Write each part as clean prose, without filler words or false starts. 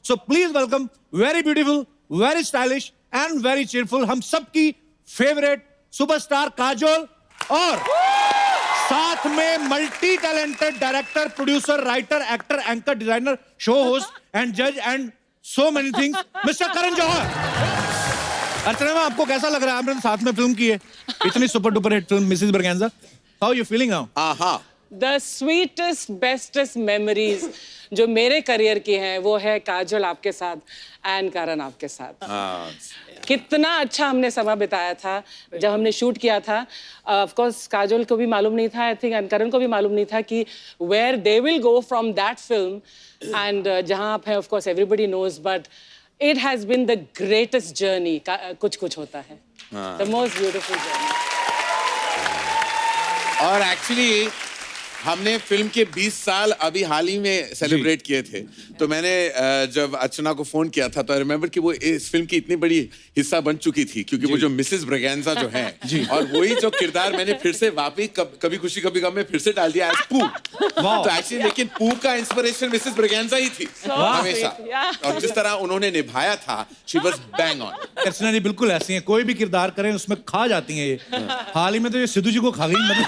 So please welcome very beautiful, very stylish and very cheerful हम सबकी favorite superstar Kajol और साथ में multi talented director, producer, writer, actor, anchor, designer, show host and जज and so many things mister Karan Johar. Archana ma'am, आपको कैसा लग रहा है? आपने साथ में फिल्म की है, इतनी super duper hit film mrs Braganza. How you feeling now? Aha, The sweetest, bestest memories जो मेरे करियर की हैं वो है काजोल आपके साथ एंड करण आपके साथ। कितना अच्छा हमने समय बिताया था जब हमने शूट किया था। ऑफ कोर्स काजोल को भी मालूम नहीं था, आई थिंक, एंड करण को भी मालूम नहीं था कि where they will go from that film and जहां आप हैं, of course everybody knows, but it has been the greatest journey. कुछ कुछ होता है, द मोस्ट ब्यूटीफुल जर्नी। और एक्चुअली हमने फिल्म के 20 साल अभी हाल ही में सेलिब्रेट किए थे। तो मैंने जब अर्चना को फोन किया था तो आई रिमेम्बर कि वो इस फिल्म की इतनी बड़ी हिस्सा बन चुकी थी, क्योंकि वो जो मिसेस ब्रगेंजा जो है और वही जो किरदार मैंने फिर से वापस कभी खुशी कभी गम में फिर से डाल दिया एज पू। तो एक्चुअली लेकिन पू का इंस्पिरेशन मिसेस ब्रगेंजा ही थी हमेशा, और जिस तरह उन्होंने निभाया था, शी वाज बैंग ऑन। अर्चना जी बिल्कुल ऐसी हैं, कोई भी किरदार करें उसमें खा जाती हैं ये। हाल ही में तो ये सिद्धू जी को खा गई मतलब।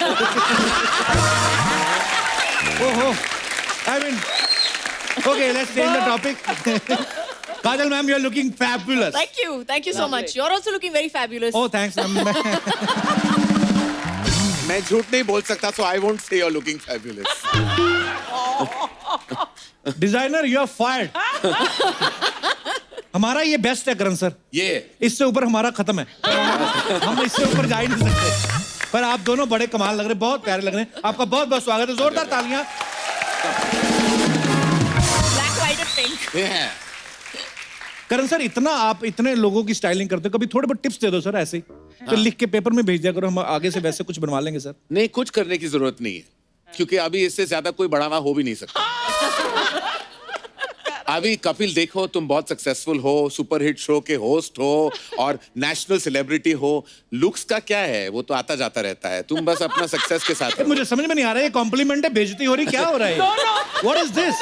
ओहो, I mean, okay, let's change the topic. Kajal ma'am, you are looking fabulous. Thank you so much. You're also looking very fabulous. Oh, thanks ma'am. मैं झूठ नहीं बोल सकता, so I won't say you're looking fabulous. Designer, you are fired. हमारा ये best है करण sir, ये इससे ऊपर हमारा खत्म है। हम इससे ऊपर जा ही नहीं सकते। पर आप दोनों बड़े कमाल लग रहे हैं, बहुत प्यारे लग रहे हैं। आपका बहुत बहुत स्वागत है, जोरदार तालियां। Black, white and pink. yeah. Karan sir, इतना आप इतने लोगों की स्टाइलिंग करते हो, कभी थोड़े बहुत टिप्स दे दो सर ऐसे ही। तो लिख के पेपर में भेज दिया करो, हम आगे से वैसे कुछ बनवा लेंगे सर। नहीं, कुछ करने की जरूरत नहीं है, क्योंकि अभी इससे ज्यादा कोई बढ़ावा हो भी नहीं सकता। अभी कपिल देखो, तुम बहुत सक्सेसफुल हो, सुपरहिट शो के होस्ट हो और नेशनल सेलिब्रिटी हो। लुक्स का क्या है, वो तो आता जाता रहता है। तुम बस अपना सक्सेस के साथ रहो। मुझे समझ में नहीं आ रहा है, ये कॉम्प्लीमेंट है, बेइज्जती हो रही, क्या हो रहा है? What is this?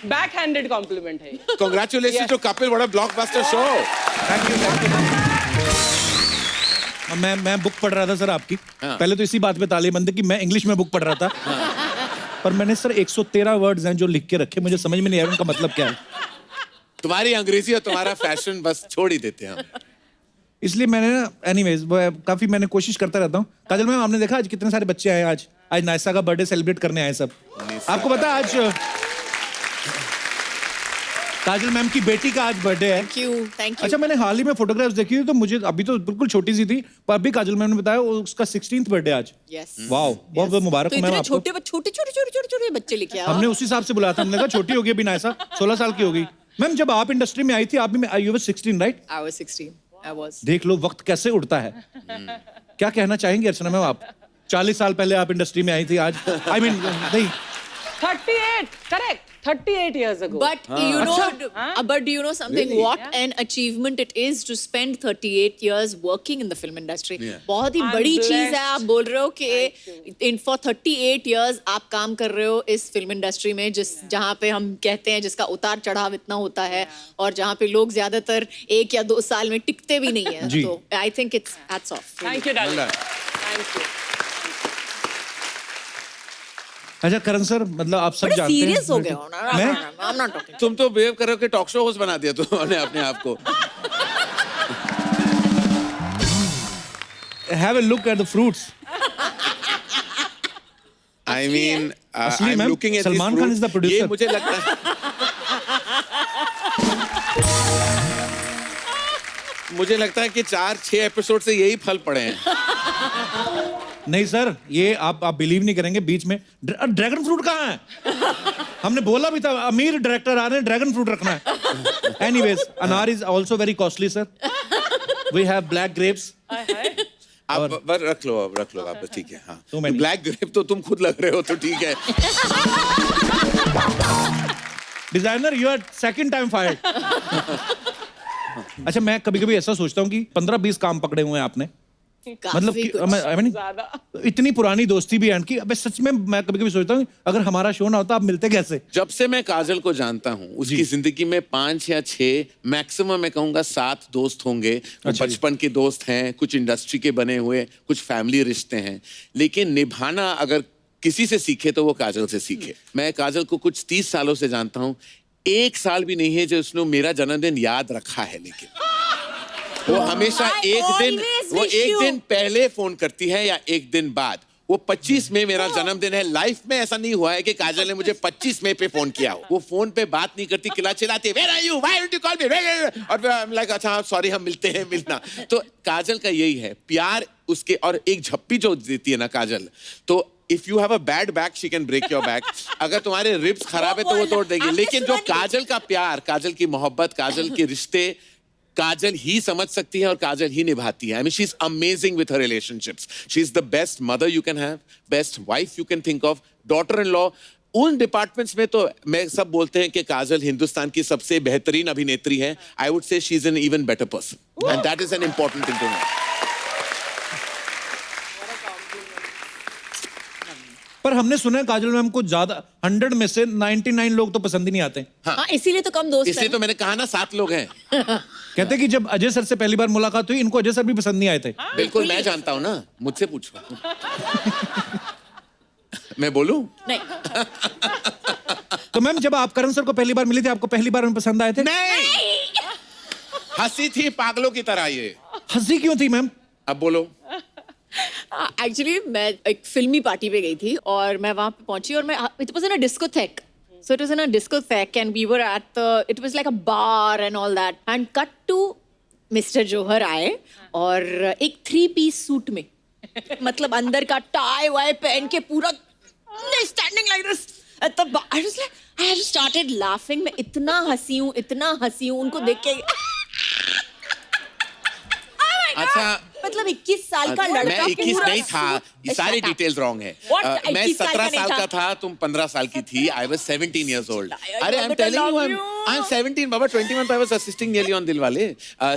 Backhanded complement है। Congratulations to Kapil, what a blockbuster show. Thank you, thank you. मैं बुक पढ़ रहा था सर आपकी। पहले तो इसी बात पे ताली बंद कि मैं इंग्लिश में बुक पढ़ रहा था। पर मैंने सर 113 वर्ड्स हैं जो लिख के रखे, मुझे समझ में नहीं आया उनका मतलब क्या है। तुम्हारी अंग्रेजी और तुम्हारा फैशन बस छोड़ ही देते हैं हम। इसलिए मैंने ना, एनीवेज, काफी मैंने कोशिश करता रहता हूँ। काजल मैम, आपने देखा आज कितने सारे बच्चे आए? आज नायसा का बर्थडे सेलिब्रेट करने आए सब। आपको पता है आज काजल मैम की बेटी का आज बर्थडे है। Thank you. अच्छा, मैंने हाल ही में फोटोग्राफ्स देखी थी तो मुझे, अभी तो बिल्कुल छोटी सी थी, पर अभी काजल मैम ने बताया उसका 16th बर्थडे आज। Yes. वाओ, बहुत बहुत मुबारक तो हो मैम इतने आपको। छोटे बच्चे लेके आओ। हमने उस हिसाब से बुलाया था, हमने कहा छोटी होगी अभी नायसा, 16 साल की होगी। मैम, जब आप इंडस्ट्री में आई थी, आप भी, you were 16, right? I was 16. I was. देख लो वक्त कैसे उड़ता है। क्या कहना चाहेंगे अर्चना मैम आप? 40 साल पहले आप इंडस्ट्री में आई थी, आज I mean, नहीं 38, correct, 38 years ago. But but do you know something? Really? What an achievement it is to spend 38 years working in the film industry. Yeah. बहुत ही I'm बड़ी चीज है। blessed. आप बोल रहे हो कि for 38 years आप काम कर रहे हो इस फिल्म इंडस्ट्री में, जहाँ पे हम कहते हैं जिसका उतार चढ़ाव इतना होता है और जहाँ पे लोग ज्यादातर 1 या 2 साल में टिकते भी नहीं है। जी। तो I think it's hats off. Thank you, darling. Thank you. अच्छा करण सर, मतलब आप सब बड़े जानते हैं। सीरियस हो गए हो ना। मैं? I'm not talking. तुम तो बिहेव कर रहे हो कि टॉक शो होस्ट बना दिया तुमने अपने आप को। Have a look at the fruits. I mean, असली I'm ma'am, looking at these Salman Khan is the fruits. producer. ये मुझे लगता है मुझे लगता है कि 4-6 एपिसोड से यही फल पड़े हैं। नहीं सर, ये आप बिलीव नहीं करेंगे, बीच में ड्रैगन फ्रूट कहाँ है? हमने बोला भी था, अमीर डायरेक्टर आ रहे हैं, ड्रैगन फ्रूट रखना है। Anyways, anar is also very costly sir. We have black grapes. आप रख लो आप, ठीक है। हाँ, तो मैंने- ब्लैक ग्रेप तो तुम खुद लग रहे हो, तो ठीक है। Designer, you are second time fired. अच्छा, मैं कभी कभी ऐसा सोचता हूँ कि 15-20 काम पकड़े हुए हैं आपने, मतलब कि कुछ। I mean, ज्यादा। इतनी पुरानी दोस्ती भी है इनकी। अबे सच में मैं कभी-कभी सोचता हूँ अगर हमारा शो ना होता आप मिलते कैसे? जब से मैं काजल को जानता हूँ उसकी जिंदगी में 5 या 6 मैक्सिमम मैं कहूंगा 7 दोस्त होंगे। वो अच्छा जी। बचपन के दोस्त हैं, कुछ इंडस्ट्री के बने हुए, कुछ फैमिली रिश्ते हैं, लेकिन निभाना अगर किसी से सीखे तो वो काजल से सीखे। मैं काजल को कुछ 30 सालों से जानता हूँ, 1 साल भी नहीं है जो उसने मेरा जन्मदिन याद रखा है, लेकिन वो हमेशा I एक always वो wish एक you- दिन पहले फोन करती है या एक दिन बाद। वो 25 मई मेरा जन्मदिन है, लाइफ में ऐसा नहीं हुआ है कि काजल ने मुझे 25 मई पे फोन किया हो। वो फोन पे बात नहीं करती, किला चिल्लाती है, Where are you? Why don't you call me? और फिर I'm like, अच्छा सॉरी हम मिलते हैं, मिलना। तो काजल का यही है प्यार उसके, और एक झप्पी जो देती है ना काजल, तो if you have a bad back she can break your back. अगर तुम्हारे रिब्स खराब है तो वो तोड़ देगी, लेकिन जो काजल का प्यार, काजल की मोहब्बत, काजल के रिश्ते काजल ही समझ सकती है और काजल ही निभाती है। I mean she is amazing with her relationships. She is the best mother you can have, best wife you can think of, daughter in law. उन डिपार्टमेंट्स में तो मैं सब बोलते हैं कि काजल हिंदुस्तान की सबसे बेहतरीन अभिनेत्री है। I would say she is an even better person and that is an important thing to know. पर हमने सुना है काजल मैम को ज्यादा 100 में से 99 लोग तो पसंद ही नहीं आते। हाँ, इसीलिए तो कम दोस्त इसलिए तो मैंने कहा ना 7 लोग हैं। कहते हैं कि जब अजय सर से पहली बार मुलाकात हुई इनको अजय सर भी पसंद नहीं आए थे। बिल्कुल मैं जानता हूं ना, मुझसे पूछो। मैं बोलूं? नहीं। तो मैम जब आप करण सर को पहली बार मिली थी आपको पहली बार में पसंद आए थे? नहीं, हंसी थी पागलों की तरह। ये हंसी क्यों थी मैम? अब बोलो। एक्चुअली मैं एक फिल्मी पार्टी पे गई थी और मैं वहां पे पहुंची और मैं it was in a discotheque, so it was in a discotheque and we were at the, it was like a bar and all that and cut to mister Johar आए और एक 3-piece सूट में, मतलब अंदर का टाई वाई पहन के पूरा standing like this at the bar. I was like I have started laughing. मैं इतना हंसी हूं उनको देख के। अच्छा, मतलब 21 साल का लड़का मैं 21 पूरा नहीं था, ये सारे Shut up. डिटेल्स रॉन्ग है। What? मैं 21 17 नहीं साल का था, तुम 15 साल की थी। I was 17 years old. अरे I am telling you, I am 17 Baba, 21 I was assisting nearly on Dilwale.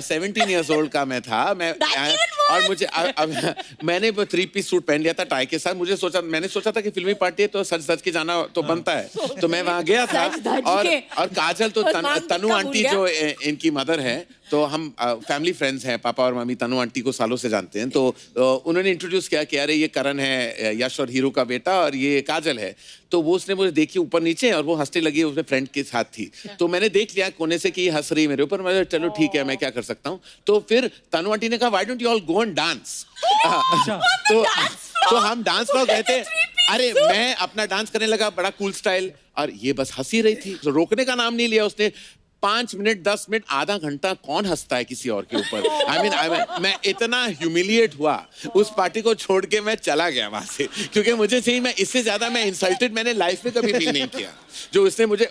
17 years old का मैं था। मैं और मुझे मैंने वो 3-piece सूट पहन लिया था टाई के साथ। मैंने सोचा था कि फिल्मी पार्टी है तो सच के जाना तो बनता है, तो मैं वहां गया था। और काजल तो तनु आंटी जो इनकी मदर है, तो हम फैमिली फ्रेंड्स हैं, पापा और मम्मी तनु आंटी को सालों से जानते हैं। तो उन्होंने इंट्रोड्यूस किया कि अरे ये करण है, यश और हीरो का बेटा, और ये काजल है। तो वो उसने मुझे देखी ऊपर नीचे और वो हंसने लगी, उसने फ्रेंड के साथ थी। तो मैंने देख लिया कोने से कि ये हंस रही मेरे ऊपर। मैं चलो ठीक है, मैं क्या कर सकता हूँ। तो फिर तनु आंटी ने कहा why don't you all go and dance. तो हम डांस फ्लोर गए थे। अरे मैं अपना डांस करने लगा, बड़ा कूल स्टाइल, और ये बस हंसी रही थी। तो रोकने का नाम नहीं लिया उसने। 5 मिनट, 10 मिनट, आधा घंटा कौन हंसता है किसी और के ऊपर। आई मीन मैं इतना ह्यूमिलिएट हुआ, उस पार्टी को छोड़ के मैं चला गया वहां से, क्योंकि मुझे चाहिए, मैं इससे ज्यादा मैं इंसल्टेड मैंने लाइफ में कभी फील नहीं किया जो उसने मुझे।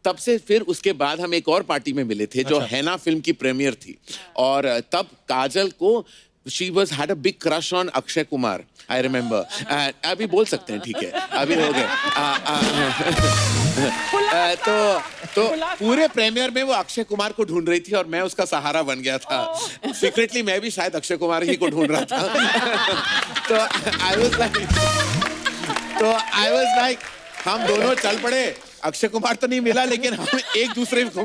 तब से फिर उसके बाद हम एक और पार्टी में मिले थे जो हैना फिल्म की प्रीमियर थी, और तब काजल को she had a big crush on Akshay Kumar, I remember. अभी बोल सकते हैं, ठीक है, अभी हो गए। तो पूरे प्रीमियर में वो अक्षय कुमार को ढूंढ रही थी और मैं उसका सहारा बन गया था। सीक्रेटली मैं भी शायद अक्षय कुमार ही को ढूंढ रहा था। तो आई वाज लाइक हम दोनों चल पड़े। अक्षय कुमार तो नहीं मिला, लेकिन हम एक दूसरे को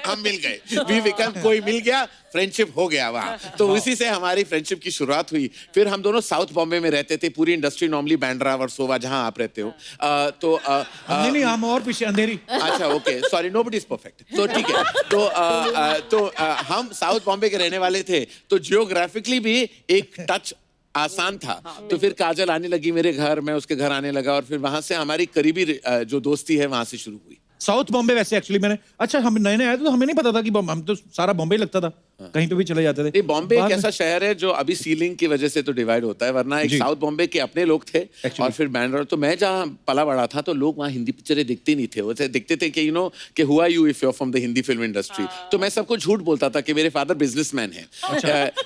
हम मिल गए। वी बिकम, कोई मिल गया, फ्रेंडशिप हो गया वहाँ। तो उसी से हमारी फ्रेंडशिप की शुरुआत हुई। फिर हम दोनों साउथ बॉम्बे में रहते थे। पूरी इंडस्ट्री नॉर्मली बैंड्रा वर्सोवा, जहाँ आप रहते हो। नहीं हम और पीछे अंधेरी। अच्छा okay, sorry, nobody is perfect. तो ठीक है, तो हम साउथ बॉम्बे के रहने वाले थे, तो जियोग्राफिकली भी एक टच आसान था। तो फिर काजल आने लगी मेरे घर, मैं उसके घर आने लगा, और फिर वहां से हमारी करीबी जो दोस्ती है वहां से शुरू हुई। साउथ बॉम्बे वैसे एक्चुअली मैंने, अच्छा हम नए आए थे तो हमें नहीं पता था कि हम तो सारा बॉम्बे ही लगता था, कहीं पे भी चले जाते थे। बॉम्बे एक ऐसा शहर है जो अभी सीलिंग की वजह से तो डिवाइड होता है, वरना एक साउथ बॉम्बे के अपने लोग थे और फिर बैंड्रा। तो मैं जहाँ पला बड़ा था तो लोग वहाँ हिंदी पिक्चरें देखते नहीं थे। वो देखते थे कि कि हुआ you if you are from the Hindi film industry. तो मैं सबको झूठ बोलता था कि मेरे फादर बिजनेसमैन है।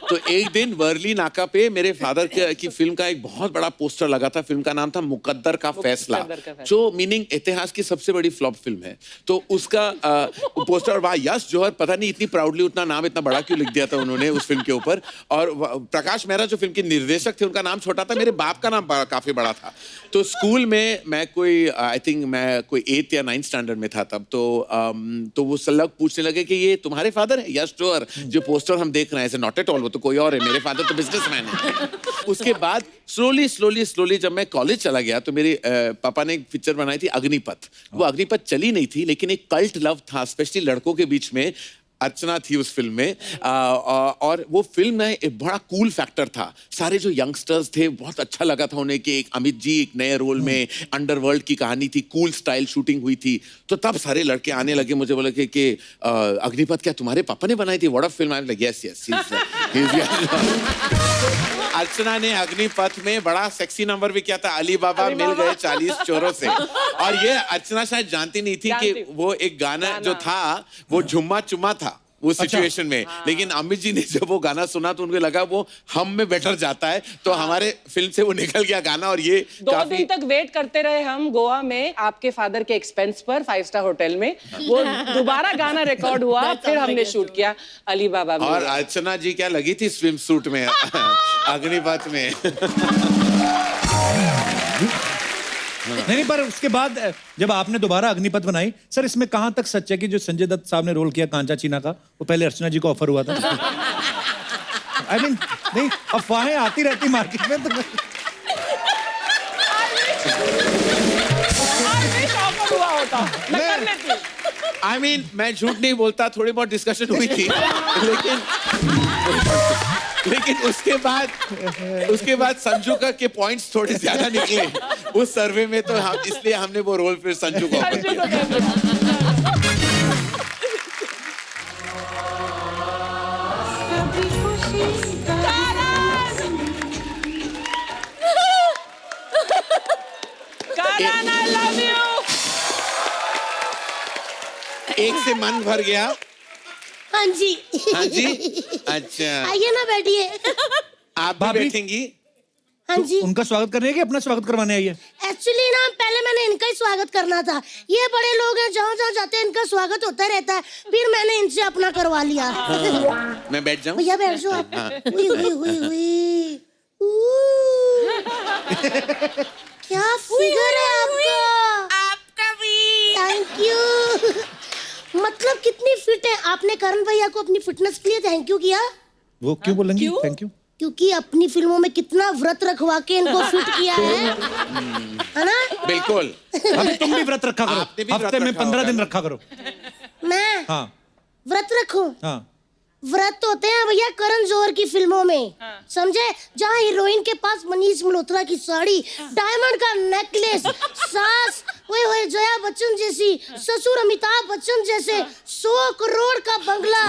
तो एक दिन वर्ली नाका पे मेरे फादर की फिल्म का एक बहुत बड़ा पोस्टर लगा था। फिल्म का नाम था मुकद्दर का फैसला, जो मीनिंग इतिहास की सबसे बड़ी फ्लॉप फिल्म है। तो उसका पोस्टर, वाह यश जौहर, पता नहीं इतनी प्राउडली उतना नाम इतना बड़ा क्यों लिख दिया था उन्होंने उस फिल्म के ऊपर। और प्रकाश मेहरा जो फिल्म के निर्देशक थे, उनका नाम छोटा था, मेरे बाप का नाम काफी बड़ा था। तो स्कूल में मैं कोई आई थिंक मैं कोई 8th या 9th स्टैंडर्ड में था तब। तो वो सब लोग पूछने लगे कि ये तुम्हारे फादर है? यस श्योर, जो पोस्टर हम देख रहे हैं नॉट एट ऑल, वो तो कोई और है, मेरे फादर तो बिजनेसमैन है। उसके बाद स्लोली जब मैं कॉलेज चला गया तो मेरे पापा ने एक पिक्चर बनाई थी अग्निपथ। वो अग्निपथ चली नहीं थी, लेकिन एक कल्ट लव था स्पेशली लड़कों के बीच में। अर्चना थी उस फिल्म में और वो फिल्म में एक बड़ा कूल फैक्टर था। सारे जो यंगस्टर्स थे बहुत अच्छा लगा था उन्हें कि एक अमित जी एक नए रोल में, अंडरवर्ल्ड की कहानी थी, कूल स्टाइल शूटिंग हुई थी। तो तब सारे लड़के आने लगे मुझे, बोले कि अग्निपथ क्या तुम्हारे पापा ने बनाई थी? What a film. I am like yes yes. Archana ने अग्निपथ में बड़ा सेक्सी नंबर भी किया था, अली बाबा मिल गए 40 चोरों से। और ये अर्चना शायद जानती नहीं थी कि वो एक गाना जो था वो झुम्मा चुम्मा था उस सिचुएशन में। लेकिन अमित जी ने जब वो गाना सुना तो उनको लगा वो हम में बेटर जाता है, तो हमारे फिल्म से वो निकल गया गाना। और ये 2 दिन तक वेट करते रहे हम गोवा में आपके फादर के एक्सपेंस पर 5 स्टार होटल में। वो दोबारा गाना रिकॉर्ड हुआ, फिर हमने शूट किया अली बाबा में। और अर्चना जी क्या लगी थी स्विम सूट में अग्निपथ में। नहीं, पर उसके बाद जब आपने दोबारा अग्निपथ बनाई, सर इसमें कहां तक सच है कि जो संजय दत्त साहब ने रोल किया कांचा चीना का, वो पहले अर्चना जी को ऑफर हुआ था? आई मीन नहीं, अफवाहें आती रहती मार्केट में तो हुआ होता मैं कर लेती। आई मीन मैं झूठ नहीं बोलता, थोड़ी बहुत डिस्कशन हुई थी, लेकिन उसके बाद संजू का के पॉइंट्स थोड़े ज्यादा निकले उस सर्वे में, तो हम इसलिए हमने वो रोल फिर संजू को ऑफर किया। Karan, I love you. एक से मन भर गया। हाँ जी। हाँ जी, अच्छा आइए ना बैठिए। आप भी बैठेंगी? हाँ जी। उनका स्वागत करने है कि अपना स्वागत करवाने आई है? एक्चुअली ना पहले मैंने इनका ही स्वागत करना था। ये बड़े लोग हैं, जहाँ जहाँ जाते हैं इनका स्वागत होता रहता है, फिर मैंने इनसे अपना करवा लिया। मैं बैठ जाऊँ? भैया बैठ जाओ आप। हुई हुई हुई हुई। क्या फिगर है आपका भी। Thank you. मतलब कितनी फिट है आपने। करण भैया को अपनी फिटनेस के लिए थैंक यू किया? वो क्यों बोलेंगी थैंक यू? क्योंकि अपनी फिल्मों में कितना व्रत रखवा के इनको फिट किया है ना? बिल्कुल। अभी तुम भी व्रत रखा आपने भी करो, हफ्ते में 15 दिन रखा करो। मैं हाँ व्रत रखूं? हाँ। व्रत होते हैं भैया करण जौहर की फिल्मों में, समझे? जहाँ हीरोइन के पास मनीष मल्होत्रा की साड़ी, डायमंड का नेकलेस, सास ओए जया बच्चन जैसी, ससुर अमिताभ बच्चन जैसे, 100 करोड़ का बंगला।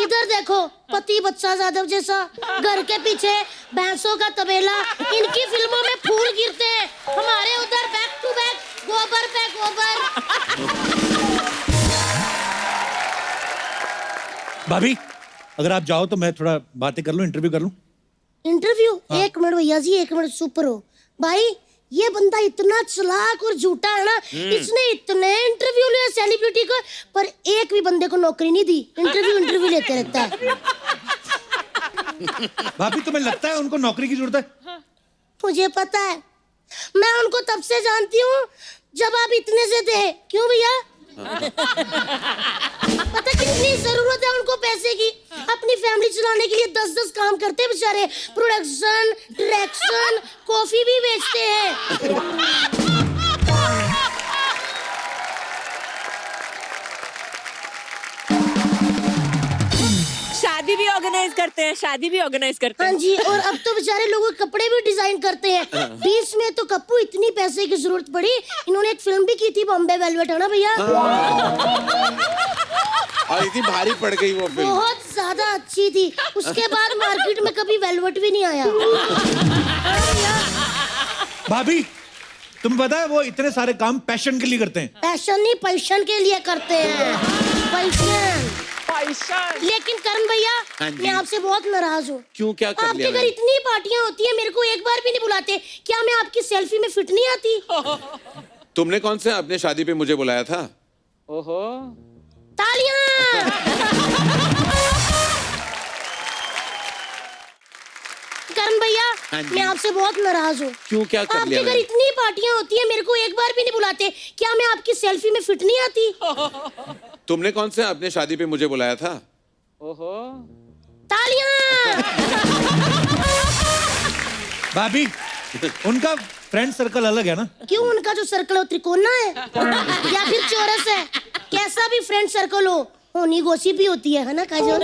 इधर देखो पति बच्चा यादव जैसा, घर के पीछे भैंसों का तबेला। इनकी फिल्मों में फूल गिरते हैं, हमारे उधर बैक टू बैक गोबर पे गोबर। भाभी अगर आप जाओ तो मैं थोड़ा बातें कर लूं, इंटरव्यू कर लूं। इंटरव्यू? हाँ। 1 मिनट भैया जी, 1 मिनट सुपर हो भाई। ये बंदा इतना चालाक और झूठा है ना, इसने इतने इंटरव्यू लिए सेलिब्रिटी को, पर एक भी बंदे को नौकरी नहीं दी। इंटरव्यू लेते रहता है। भाभी तुम्हें लगता है उनको नौकरी की जरूरत है? मुझे पता है, मैं उनको तब से जानती हूँ जब आप इतने से थे। क्यों भैया? पता कितनी जरूरत है उनको पैसे की। अपनी फैमिली चलाने के लिए 10-10 काम करते हैं बेचारे। प्रोडक्शन, डायरेक्शन, कॉफी भी बेचते हैं। शादी भी ऑर्गेनाइज करते हैं, शादी भी ऑर्गेनाइज करते हैं। हाँ जी, और अब तो बेचारे लोगों के कपड़े भी डिजाइन करते हैं। 20 में तो कप्पू इतनी पैसे की जरूरत पड़ी, इन्होंने एक फिल्म भी की थी बॉम्बे वेलवेट, है ना भैया? और इतनी भारी पड़ गई वो फिल्म। बहुत ज्यादा अच्छी थी। उसके बाद मार्केट में कभी वेलवेट भी नहीं आया। भाभी तुम्हें पता है वो इतने सारे काम पैशन के लिए करते हैं? पैशन नहीं, पैशन के लिए करते हैं। पैशन। लेकिन करण भैया, हाँ जी। मैं आपसे बहुत नाराज हूँ। क्यों, क्या कर आपके लिया घर मैंने? इतनी पार्टियां होती है, मेरे को एक बार भी नहीं बुलाते। क्या मैं आपकी सेल्फी में फिट नहीं आती? तुमने कौन से अपने शादी पे मुझे बुलाया था? ओहो तालियां। हाँ जी। मैं आपसे बहुत नाराज हूँ। क्यों, क्या कर आपके लिया घर मैंने? इतनी पार्टियां होती है, मेरे को एक बार भी नहीं बुलाते। क्या मैं आपकी सेल्फी में फिट नहीं आती? तुमने कौन से अपने शादी पे मुझे बुलाया था? ओहो तालियां! भाभी उनका फ्रेंड सर्कल अलग है ना। क्यों, उनका जो सर्कल है वो त्रिकोणा है या फिर चौरस है? कैसा भी फ्रेंड सर्कल हो, होनी गॉसिप भी होती है ना काजोल?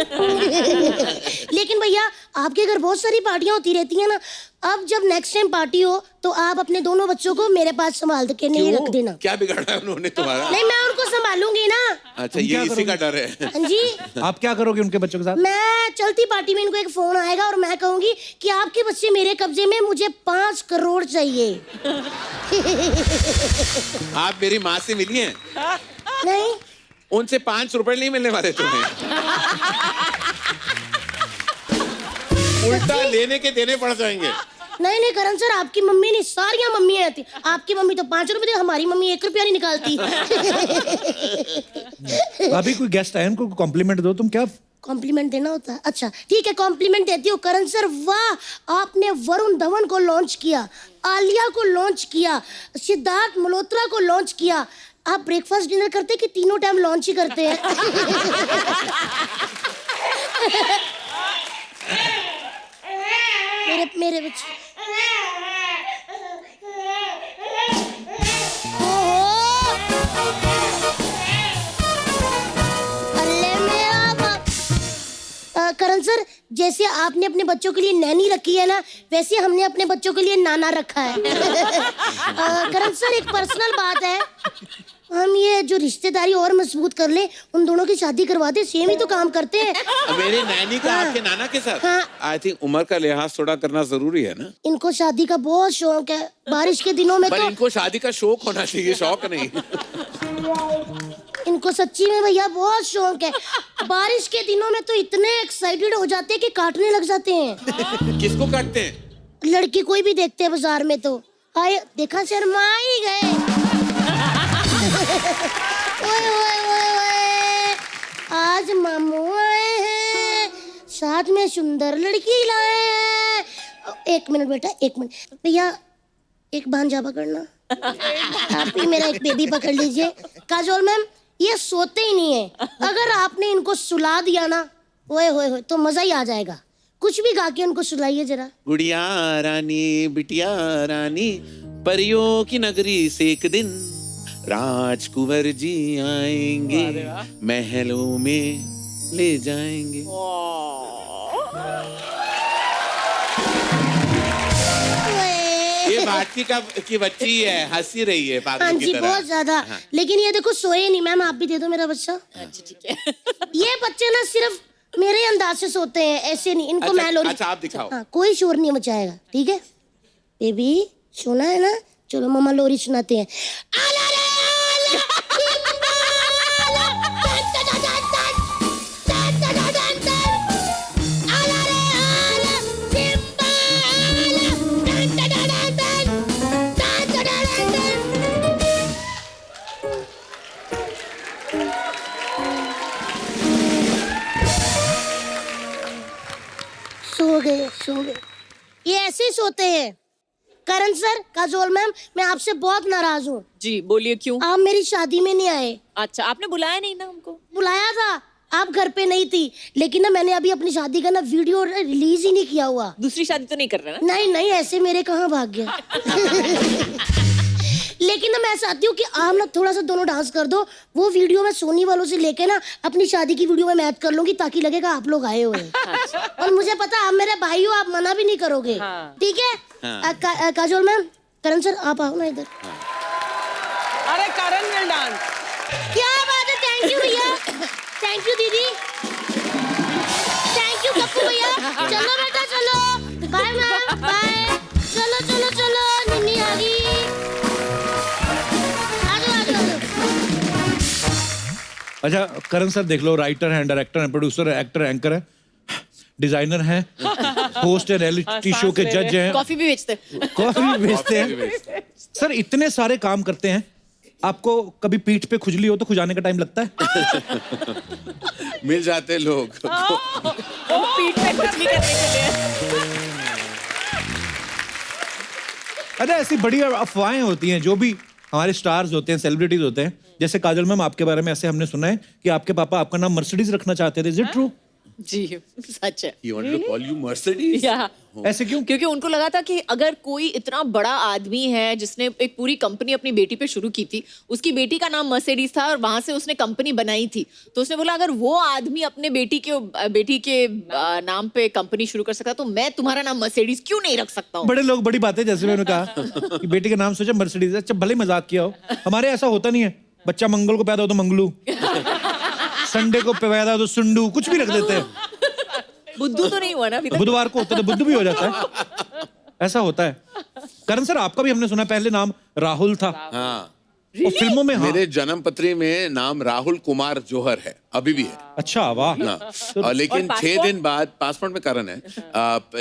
लेकिन भैया आपके घर बहुत सारी पार्टियां होती रहती है ना। अब जब नेक्स्ट टाइम पार्टी हो तो आप अपने दोनों बच्चों को मेरे पास संभाल के नहीं रख देना। क्या बिगाड़ा है उन्होंने तुम्हारा? नहीं, मैं उनको संभालूंगी ना। अच्छा, तुम ये क्या इसी का करोगे? डर है। हाँ जी, आप क्या करोगे उनके बच्चों के साथ? मैं चलती पार्टी में इनको एक फोन आएगा और मैं कहूंगी कि आपके बच्चे मेरे कब्जे में, मुझे 5 करोड़ चाहिए। आप मेरी माँ से मिली हैं? नहीं, उनसे 5 रुपए नहीं मिलने वाले तुम्हें। उल्टा लेने के देने पड़ जाएंगे। नहीं नहीं करण सर, आपकी मम्मी नहीं, सारियां मम्मियां आती। आपकी मम्मी तो 5 रुपए दे, हमारी मम्मी 1 रुपया नहीं निकालती। भाभी कोई गेस्ट आए, उनको कॉम्प्लीमेंट दो। तुम क्या कॉम्प्लीमेंट देना होता है? अच्छा ठीक है, कॉम्प्लीमेंट देती हूँ। करण सर वाह, आपने वरुण धवन को लॉन्च किया, आलिया को लॉन्च किया, सिद्धार्थ मल्होत्रा को लॉन्च किया। आप ब्रेकफास्ट डिनर करते कि तीनों टाइम लॉन्च ही करते हैं? मेरे बच्चे करण सर, जैसे आपने अपने बच्चों के लिए नैनी रखी है ना, वैसे हमने अपने बच्चों के लिए नाना रखा है। करण सर, एक पर्सनल बात है, हम ये जो रिश्तेदारी और मजबूत कर ले, उन दोनों की शादी करवा दे, सेम ही तो काम करते हैं। मेरी नैनी का आपके नाना के साथ? हाँ। आई थिंक उम्र का लिहाज थोड़ा करना जरूरी है ना। इनको शादी का बहुत शौक है, बारिश के दिनों में पर तो इनको शादी का शौक होना चाहिए, शौक नहीं। इनको सच्ची में भैया बहुत शौक है। बारिश के दिनों में तो इतने एक्साइटेड हो जाते हैं कि काटने लग जाते हैं। किसको काटते हैं? लड़की कोई भी देखते हैं बाजार में तो आए, देखा शर्मा ही गए। ओए ओए ओए ओए, आज मामू आए हैं, साथ में सुंदर लड़की लाए हैं। 1 मिनट बेटा, 1 मिनट भैया, एक भांजा पकड़ना। आप ही मेरा एक बेबी पकड़ लीजिए। काजोल मैम, ये सोते ही नहीं है, अगर आपने इनको सुला दिया ना, ओए होए होए, तो मजा ही आ जाएगा। कुछ भी गा के उनको सुलाइए जरा। गुड़िया रानी बिटिया रानी, परियों की नगरी से एक दिन राजकुंवर जी आएंगे, महलों में ले जाएंगे। ये भारती की बच्ची है, हंसी रही है पागल हाँ की जी, तरह। बहुत ज्यादा। हाँ। लेकिन ये देखो सोए नहीं। मैम आप भी दे दो मेरा बच्चा। अच्छा ठीक है। ये बच्चे ना सिर्फ मेरे अंदाज से सोते हैं, ऐसे नहीं। इनको मैं लोरी। अच्छा आप दिखाओ। हाँ, कोई शोर नहीं मचाएगा, ठीक है? बेबी सोना है ना, चलो मम्मा लोरी सुनाते हैं। आला रे आला, चिंबाला, टन टन टन टन, टन टन टन टन। आला रे आला, चिंबाला, टन टन टन टन, टन टन टन टन। सो गए। ये ऐसे ही सोते हैं। करण सर, काजोल मैम, मैं आपसे बहुत नाराज हूँ। जी बोलिए क्यों? आप मेरी शादी में नहीं आए। अच्छा, आपने बुलाया नहीं ना हमको? बुलाया था, आप घर पे नहीं थी। लेकिन ना मैंने अभी अपनी शादी का ना वीडियो रिलीज ही नहीं किया हुआ। दूसरी शादी तो नहीं कर रहे ना? नहीं, ऐसे मेरे कहाँ भाग गया। लेकिन ना मैं चाहती हूँ कि आप ना थोड़ा सा दोनों डांस कर दो। वो वीडियो मैं सोनी वालों से लेके ना अपनी शादी की वीडियो में मैच कर लूंगी, ताकि लगेगा आप लोग आए हुए हैं। और मुझे पता आप मेरे भाई हो, आप मना भी नहीं करोगे। ठीक है? काजोल मैम, करण सर आप आओ ना इधर। अरे करण विल डांस। क्या बात है, थैंक यू भैया, थैंक यू दीदी, थैंक यू पप्पू भैया। चलो बेटा चलो, बाय मैम, बाय। चलो चलो चलो, निन्नी आ गई। अच्छा करण सर देख लो, राइटर हैं, डायरेक्टर हैं, प्रोड्यूसर है, एक्टर, एंकर है, डिजाइनर हैं, होस्ट है, रियलिटी शो के जज हैं, कॉफी भी बेचते। कॉफी भी बेचते हैं। सर इतने सारे काम करते हैं, आपको कभी पीठ पे खुजली हो तो खुजाने का टाइम लगता है? मिल जाते लोग। वो पीठ पे कुछ नहीं करने के लिए। अच्छा, ऐसी बड़ी अफवाहें होती हैं जो भी हमारे स्टार्स होते हैं, सेलिब्रिटीज होते हैं, जैसे काजल मैम आपके बारे में ऐसे हमने सुना है कि आपके पापा आपका नाम मर्सिडीज रखना चाहते थे, इज इट ट्रू? जी सच है। He wanted to call you Mercedes? या ऐसे क्यों? क्योंकि उनको लगा था कि अगर कोई इतना बड़ा आदमी है जिसने एक पूरी कंपनी अपनी बेटी पे शुरू की थी, उसकी बेटी का नाम मर्सिडीज था और वहां से उसने कंपनी बनाई थी, तो उसने बोला अगर वो आदमी अपने बेटी के नाम पे कंपनी शुरू कर सकता तो मैं तुम्हारा नाम मर्सिडीज क्यों नहीं रख सकता हूँ। बड़े लोग बड़ी बातें, जैसे मैंने कहा कि बेटी का नाम सोचा मर्सिडीज, अच्छा भले मजाक किया हो, हमारे ऐसा होता नहीं है, बच्चा मंगल को पैदा हो तो मंगलू, संडे को पैदा हो तो सुंडू, कुछ भी रख देते हैं। बुद्धू तो नहीं हुआ ना अभी तक? बुधवार को होता है तो बुद्ध भी हो जाता है, ऐसा होता है। करण सर आपका भी हमने सुना पहले नाम राहुल था। हाँ, और फिल्मों में हाँ। मेरे जन्म पत्री में नाम राहुल कुमार जौहर है, अभी भी है। अच्छा वाह। और लेकिन 6 दिन बाद पासपोर्ट में करण है।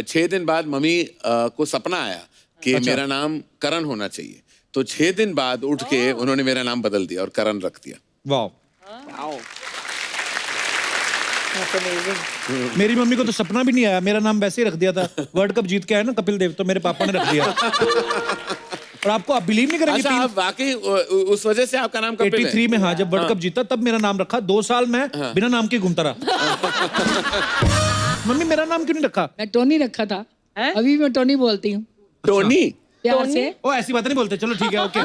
6 दिन बाद मम्मी को सपना आया कि मेरा नाम करण होना चाहिए, तो 6 दिन बाद उठ के उन्होंने मेरा नाम बदल दिया और करण रख दिया। वाह। मेरी मम्मी को तो सपना भी नहीं आया, मेरा नाम वैसे ही रख दिया था। वर्ल्ड कप जीत के आया ना कपिल देव, तो मेरे पापा ने रख दिया। और आपको आप बिलीव नहीं करेंगे, अच्छा, आप वाकई उस वजह से आपका नाम कपिल है? 83 में हाँ, जब वर्ल्ड कप जीता तब मेरा नाम रखा। 2 साल में बिना नाम के घूमता रहा। मम्मी मेरा नाम क्यों नहीं रखा? मैं टोनी रखा था, अभी मैं टोनी बोलती हूँ टोनी? प्यार से। ओ ऐसी बात नहीं बोलते, चलो ठीक है, ओके।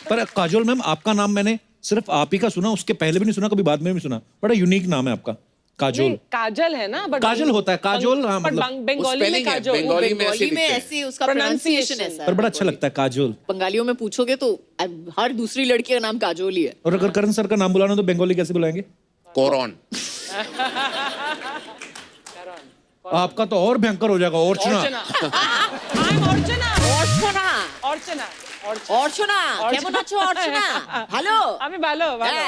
पर काजोल मैम आपका नाम मैंने सिर्फ आप ही का सुना, उसके पहले भी नहीं सुना, कभी बाद में भी सुना। बड़ा यूनिक नाम है आपका, काजोल। काजल है ना, but काजल होता है, काजोल हाँ, but मतलब बंगाली में काजोल। बंगाली में बंगाली में ऐसे उसका प्रोनाउंसिएशन है पर सर। बड़ा अच्छा लगता है काजोल। बंगालियों में पूछोगे तो हर दूसरी लड़की का नाम काजोल ही है। और अगर करण सर का नाम बुलाना तो बंगाली कैसे बुलाएंगे? कोरन। आपका तो और भयंकर हो जाएगा, अर्चना। अर्चना কেমন আছো अर्चना? हेलो আমি ভালো ভালো।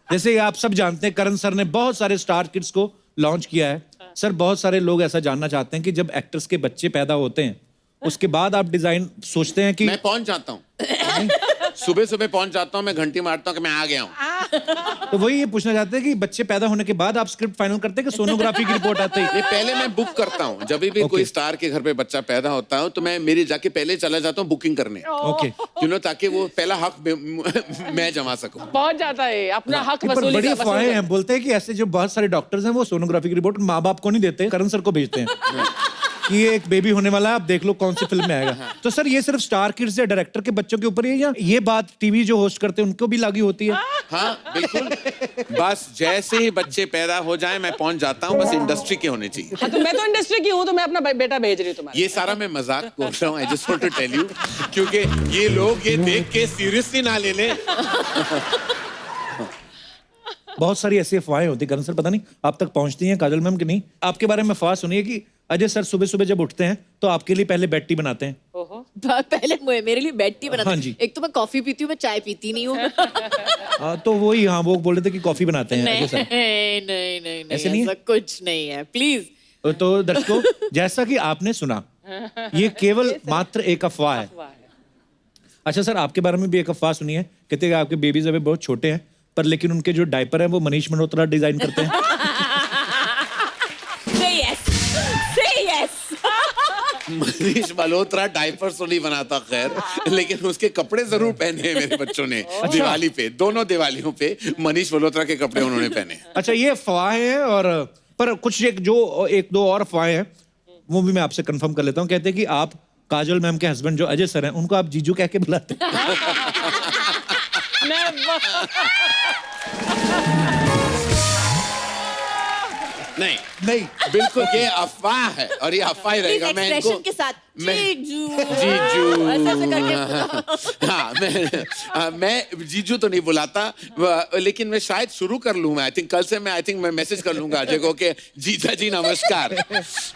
जैसे आप सब जानते हैं करण सर ने बहुत सारे स्टार किड्स को लॉन्च किया है। सर बहुत सारे लोग ऐसा जानना चाहते हैं कि जब एक्टर्स के बच्चे पैदा होते हैं उसके बाद आप डिजाइन सोचते हैं कि मैं पहुंच जाता हूँ, सुबह सुबह पहुंच जाता हूँ, मैं घंटी मारता हूँ कि मैं आ गया हूँ। तो वही ये पूछना चाहते हैं कि बच्चे पैदा होने के बाद आप स्क्रिप्ट फाइनल करते हैं कि सोनोग्राफी की रिपोर्ट आती है? ये पहले मैं बुक करता हूँ, जब भी कोई स्टार के घर पे बच्चा पैदा होता है तो मैं मेरी जाके पहले चला जाता हूँ बुकिंग करने, ओके। ताकि वो पहला हक मैं जमा सकूं। पहुंच जाता है अपना हक पर वसूली बड़ी का अफवाहें हैं, बोलते हैं कि ऐसे जो बहुत सारे डॉक्टर्स हैं वो सोनोग्राफी की रिपोर्ट माँ बाप को नहीं देते, करण सर को भेजते हैं कि ये एक बेबी होने वाला है, आप देख लो कौन सी फिल्म में आएगा। तो सर ये सिर्फ स्टार किड्स या डायरेक्टर के बच्चों के ऊपर ही है या ये बात टीवी जो होस्ट करते हैं उनको भी लागू होती है? हाँ बिल्कुल, बस जैसे ही बच्चे पैदा हो जाए मैं पहुंच जाता हूँ, बस इंडस्ट्री के होने चाहिए। हाँ, तो मैं तो इंडस्ट्री की हूँ, तो मैं अपना बेटा भेज रही हूँ तुम्हारे। ये सारा मैं मजाक कर रहा हूँ, I just want to tell you, क्योंकि ये लोग ये देख के सीरियसली ना ले लें। बहुत सारी ऐसी अफवाहें होती है करण सर, पता नहीं आप तक पहुंचती हैं काजल मैम कि नहीं। आपके बारे में अफवाह सुनी है कि अजय सर सुबह सुबह जब उठते हैं तो आपके लिए पहले बेड टी बनाते हैं। पहले मेरे लिए बेड टी बनाते हाँ हैं। जी। एक तो मैं कॉफी पीती हूँ, मैं चाय पीती नहीं हूँ। तो वही हाँ, वो बोल रहे थे कि कॉफी बनाते हैं अजय सर। नहीं ऐसे नहीं है? ऐसा कुछ नहीं है प्लीज। तो दर्शकों जैसा कि आपने सुना, ये केवल मात्र एक अफवाह है। अच्छा सर आपके बारे में भी एक अफवाह सुनी है, कहते हैं कि आपके बेबीज अभी बहुत छोटे हैं पर लेकिन उनके जो डायपर हैं वो मनीष मल्होत्रा डिजाइन करते हैं। मनीष मल्होत्रा डायपर्स तो नहीं बनाता खैर, लेकिन उसके कपड़े जरूर पहने हैं मेरे बच्चों ने। दिवाली पे, दोनों दिवालियों पे मनीष मल्होत्रा के कपड़े उन्होंने पहने। अच्छा ये अफवाहें हैं, और पर कुछ एक दो और अफवाहें हैं वो भी मैं आपसे कंफर्म कर लेता हूँ। कहते हैं कि आप काजल मैम के हस्बैंड जो अजय सर हैं उनको आप जीजू कह के बुलाते हैं। नहीं नहीं बिल्कुल ये अफवाह है और ये अफवाह ही रहेगा। मैं इनको के साथ जीजू जीजू हाँ मैं जीजू तो नहीं बुलाता, लेकिन मैं शायद शुरू कर लूँ। आई थिंक कल से मैं मैसेज कर लूंगा अजय को कि जीजा जी नमस्कार,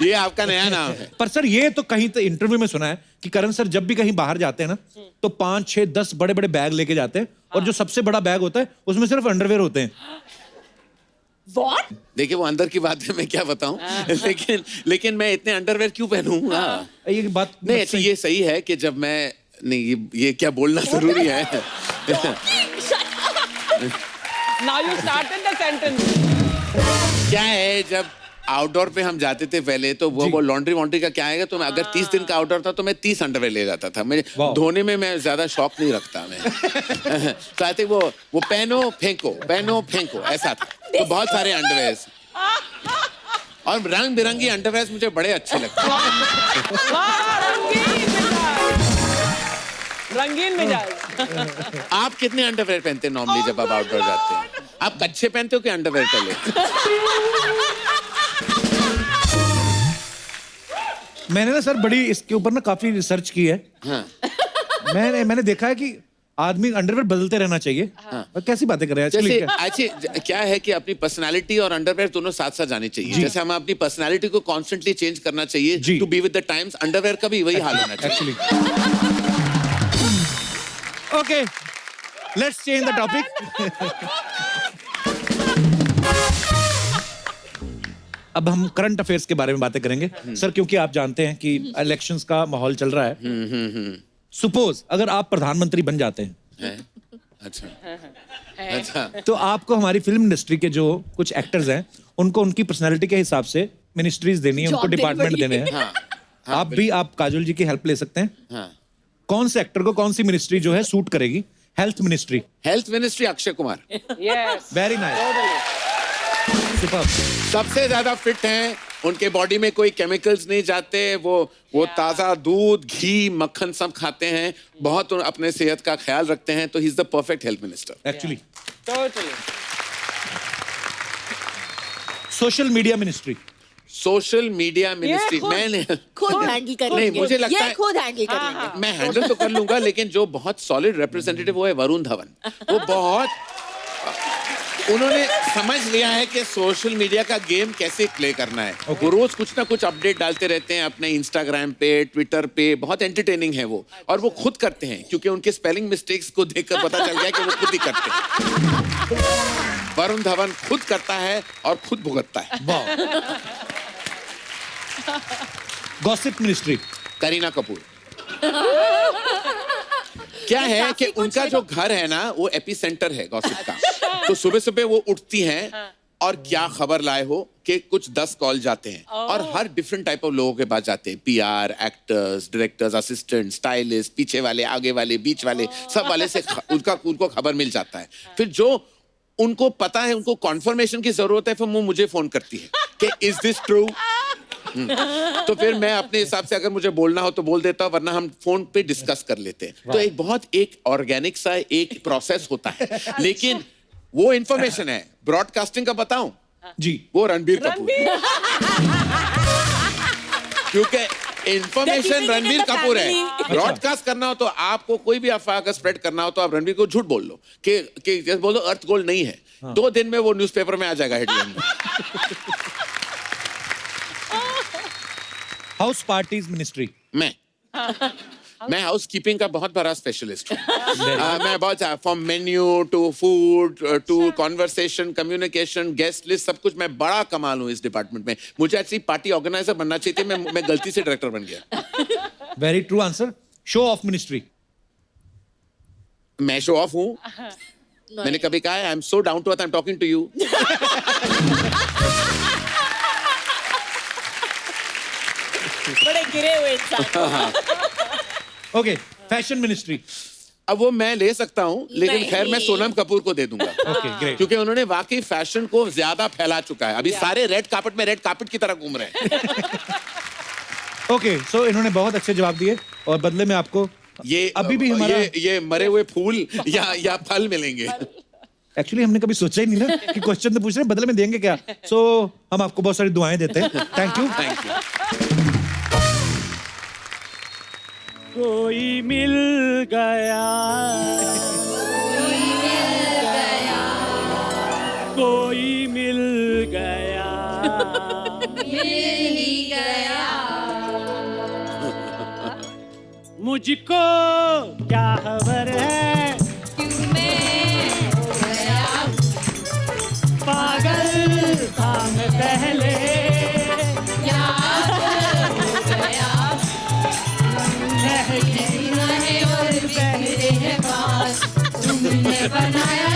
ये आपका नया नाम है। पर सर ये तो कहीं तो इंटरव्यू में सुना है कि करण सर जब भी कहीं बाहर जाते हैं ना तो 5, 6, 10 बड़े बड़े बैग लेके जाते हैं और जो सबसे बड़ा बैग होता है उसमें सिर्फ अंडरवेयर होते हैं। देखिए वो अंदर की बात है, मैं क्या बताऊं, लेकिन मैं इतने अंडरवेयर क्यों पहनूंगा? ये बात नहीं अच्छा ये सही है कि जब मैं नहीं ये क्या बोलना जरूरी है। Now you started the sentence. क्या है, जब आउटडोर पे हम जाते थे पहले, तो वो लॉन्ड्री वॉन्ड्री का क्या आएगा, तो मैं अगर 30 दिन का आउटडोर था तो मैं 30 अंडरवेयर ले जाता था। मेरे धोने में मैं ज्यादा शौक नहीं रखता मैं। तो आते वो पहनो फेंको ऐसा था। तो बहुत सारे अंडरवेयर और रंग बिरंगी अंडरवेयर मुझे बड़े अच्छे लगते हैं। रंगीन मिजाज। आप कितने अंडरवेयर पहनते हैं नॉर्मली जब आप आउटडोर जाते हैं? आप कच्छे पहनते हो कि अंडरवेयर पहले? मैंने ना सर बड़ी इसके ऊपर ना काफी रिसर्च की है। हाँ। मैंने देखा है कि आदमी अंडरवेयर बदलते रहना चाहिए। और कैसी बातें कर रहे हैं जैसे आजकल? क्या है कि अपनी पर्सनालिटी और अंडरवेयर दोनों साथ साथ जाने चाहिए। जैसे हम अपनी पर्सनालिटी को कॉन्स्टेंटली चेंज करना चाहिए to be with the times, underwear का भी वही हाल होना चाहिए। Actually okay, let's change the topic. अब हम करंट अफेयर्स के बारे में बातें करेंगे सर, क्योंकि आप जानते हैं कि इलेक्शंस का माहौल चल रहा है। सपोज अगर आप प्रधानमंत्री बन जाते हैं, अच्छा, तो आपको हमारी फिल्म इंडस्ट्री के जो कुछ एक्टर्स हैं उनको उनकी पर्सनालिटी के हिसाब से मिनिस्ट्रीज देनी है, उनको डिपार्टमेंट देने हैं। आप काजोल जी की हेल्प ले सकते हैं। कौन से एक्टर को कौन सी मिनिस्ट्री जो है सूट करेगी? Health ministry Akshay Kumar. Yes, very nice, superb. सबसे ज्यादा फिट हैं, उनके बॉडी में कोई केमिकल्स नहीं जाते, वो ताजा दूध, घी, मक्खन सब खाते हैं, बहुत अपने सेहत का ख्याल रखते हैं, तो he is the perfect health minister actually. Totally. Social media ministry मैंने खुद हैंडल कर नहीं, लेंगे। मुझे लगता ये है खुद हैंडल कर लेंगे। मैं हैंडल तो कर लूंगा, लेकिन जो बहुत सॉलिड रिप्रेजेंटेटिव वो है वरुण धवन। वो बहुत उन्होंने समझ लिया है कि सोशल मीडिया का गेम कैसे प्ले करना है। वो रोज कुछ ना कुछ अपडेट डालते रहते हैं अपने इंस्टाग्राम पे, ट्विटर पे, बहुत एंटरटेनिंग है वो, और वो खुद करते हैं क्योंकि उनके स्पेलिंग मिस्टेक्स को देखकर पता चल गया कि वो खुद ही करते हैं। वरुण धवन खुद करता है और खुद भुगतता है। Gossip ministry Kareena Kapoor. क्या है कि उनका जो घर है ना वो एपिसेंटर है गॉसिप का। तो सुबह सुबह वो उठती हैं और क्या खबर लाए हो कि कुछ 10 कॉल जाते हैं और हर डिफरेंट टाइप ऑफ लोगों के पास जाते हैं। PR, actors, directors, assistant, stylist, पीछे वाले, आगे वाले, बीच वाले, सब वाले से उनको खबर मिल जाता है। फिर जो उनको पता है, उनको कॉन्फर्मेशन की जरूरत है, फिर वो मुझे फोन करती है कि इज दिस ट्रू। तो फिर मैं अपने हिसाब से अगर मुझे बोलना हो तो बोल देता हूं, वरना हम फोन पे डिस्कस कर लेते हैं। तो एक ऑर्गेनिक सा एक प्रोसेस होता है, लेकिन वो इंफॉर्मेशन है। ब्रॉडकास्टिंग का बताऊं जी, वो रणबीर कपूर, क्योंकि इंफॉर्मेशन रणबीर कपूर है। ब्रॉडकास्ट करना हो तो आपको कोई भी अफवाह का स्प्रेड करना हो तो आप रणबीर को झूठ बोल लो कि जैसे बोल दो अर्थ गोल्ड नहीं है, 2 दिन में वो न्यूज़पेपर में आ जाएगा हेडलाइन में। House parties ministry. मैं हाउस कीपिंग का बहुत बड़ा स्पेशलिस्ट हूँ। मैं बहुत from menu to food to conversation, communication, guest list, सब कुछ मैं बड़ा कमाल हूँ इस डिपार्टमेंट में। मुझे ऐसी पार्टी ऑर्गेनाइजर बनना चाहिए थी, मैं गलती से डायरेक्टर बन गया। Very true answer. Show off ministry. मैं शो ऑफ हूँ। मैंने कभी कहा है I am so down to earth, I am talking to you. बड़े गिरे हुए इंसान। Okay, fashion ministry. अब वो मैं ले सकता हूँ, लेकिन खैर मैं सोनम कपूर को दे दूंगा। Okay, great. क्योंकि उन्होंने वाकई फैशन को ज्यादा फैला चुका है। अभी सारे रेड कार्पेट की तरह घूम रहे हैं। ओके, सो इन्होंने बहुत अच्छे जवाब दिए और बदले में आपको ये अभी भी हमारा ये मरे हुए फूल या फल मिलेंगे। एक्चुअली हमने कभी सोचा ही नहीं ना कि क्वेश्चन तो पूछ रहे हैं, बदले में देंगे क्या। सो हम आपको बहुत सारी दुआएं देते हैं। Thank you. कोई मिल गया, कोई मिल गया, मुझको क्या खबर है पागल था मैं पहले, बनाया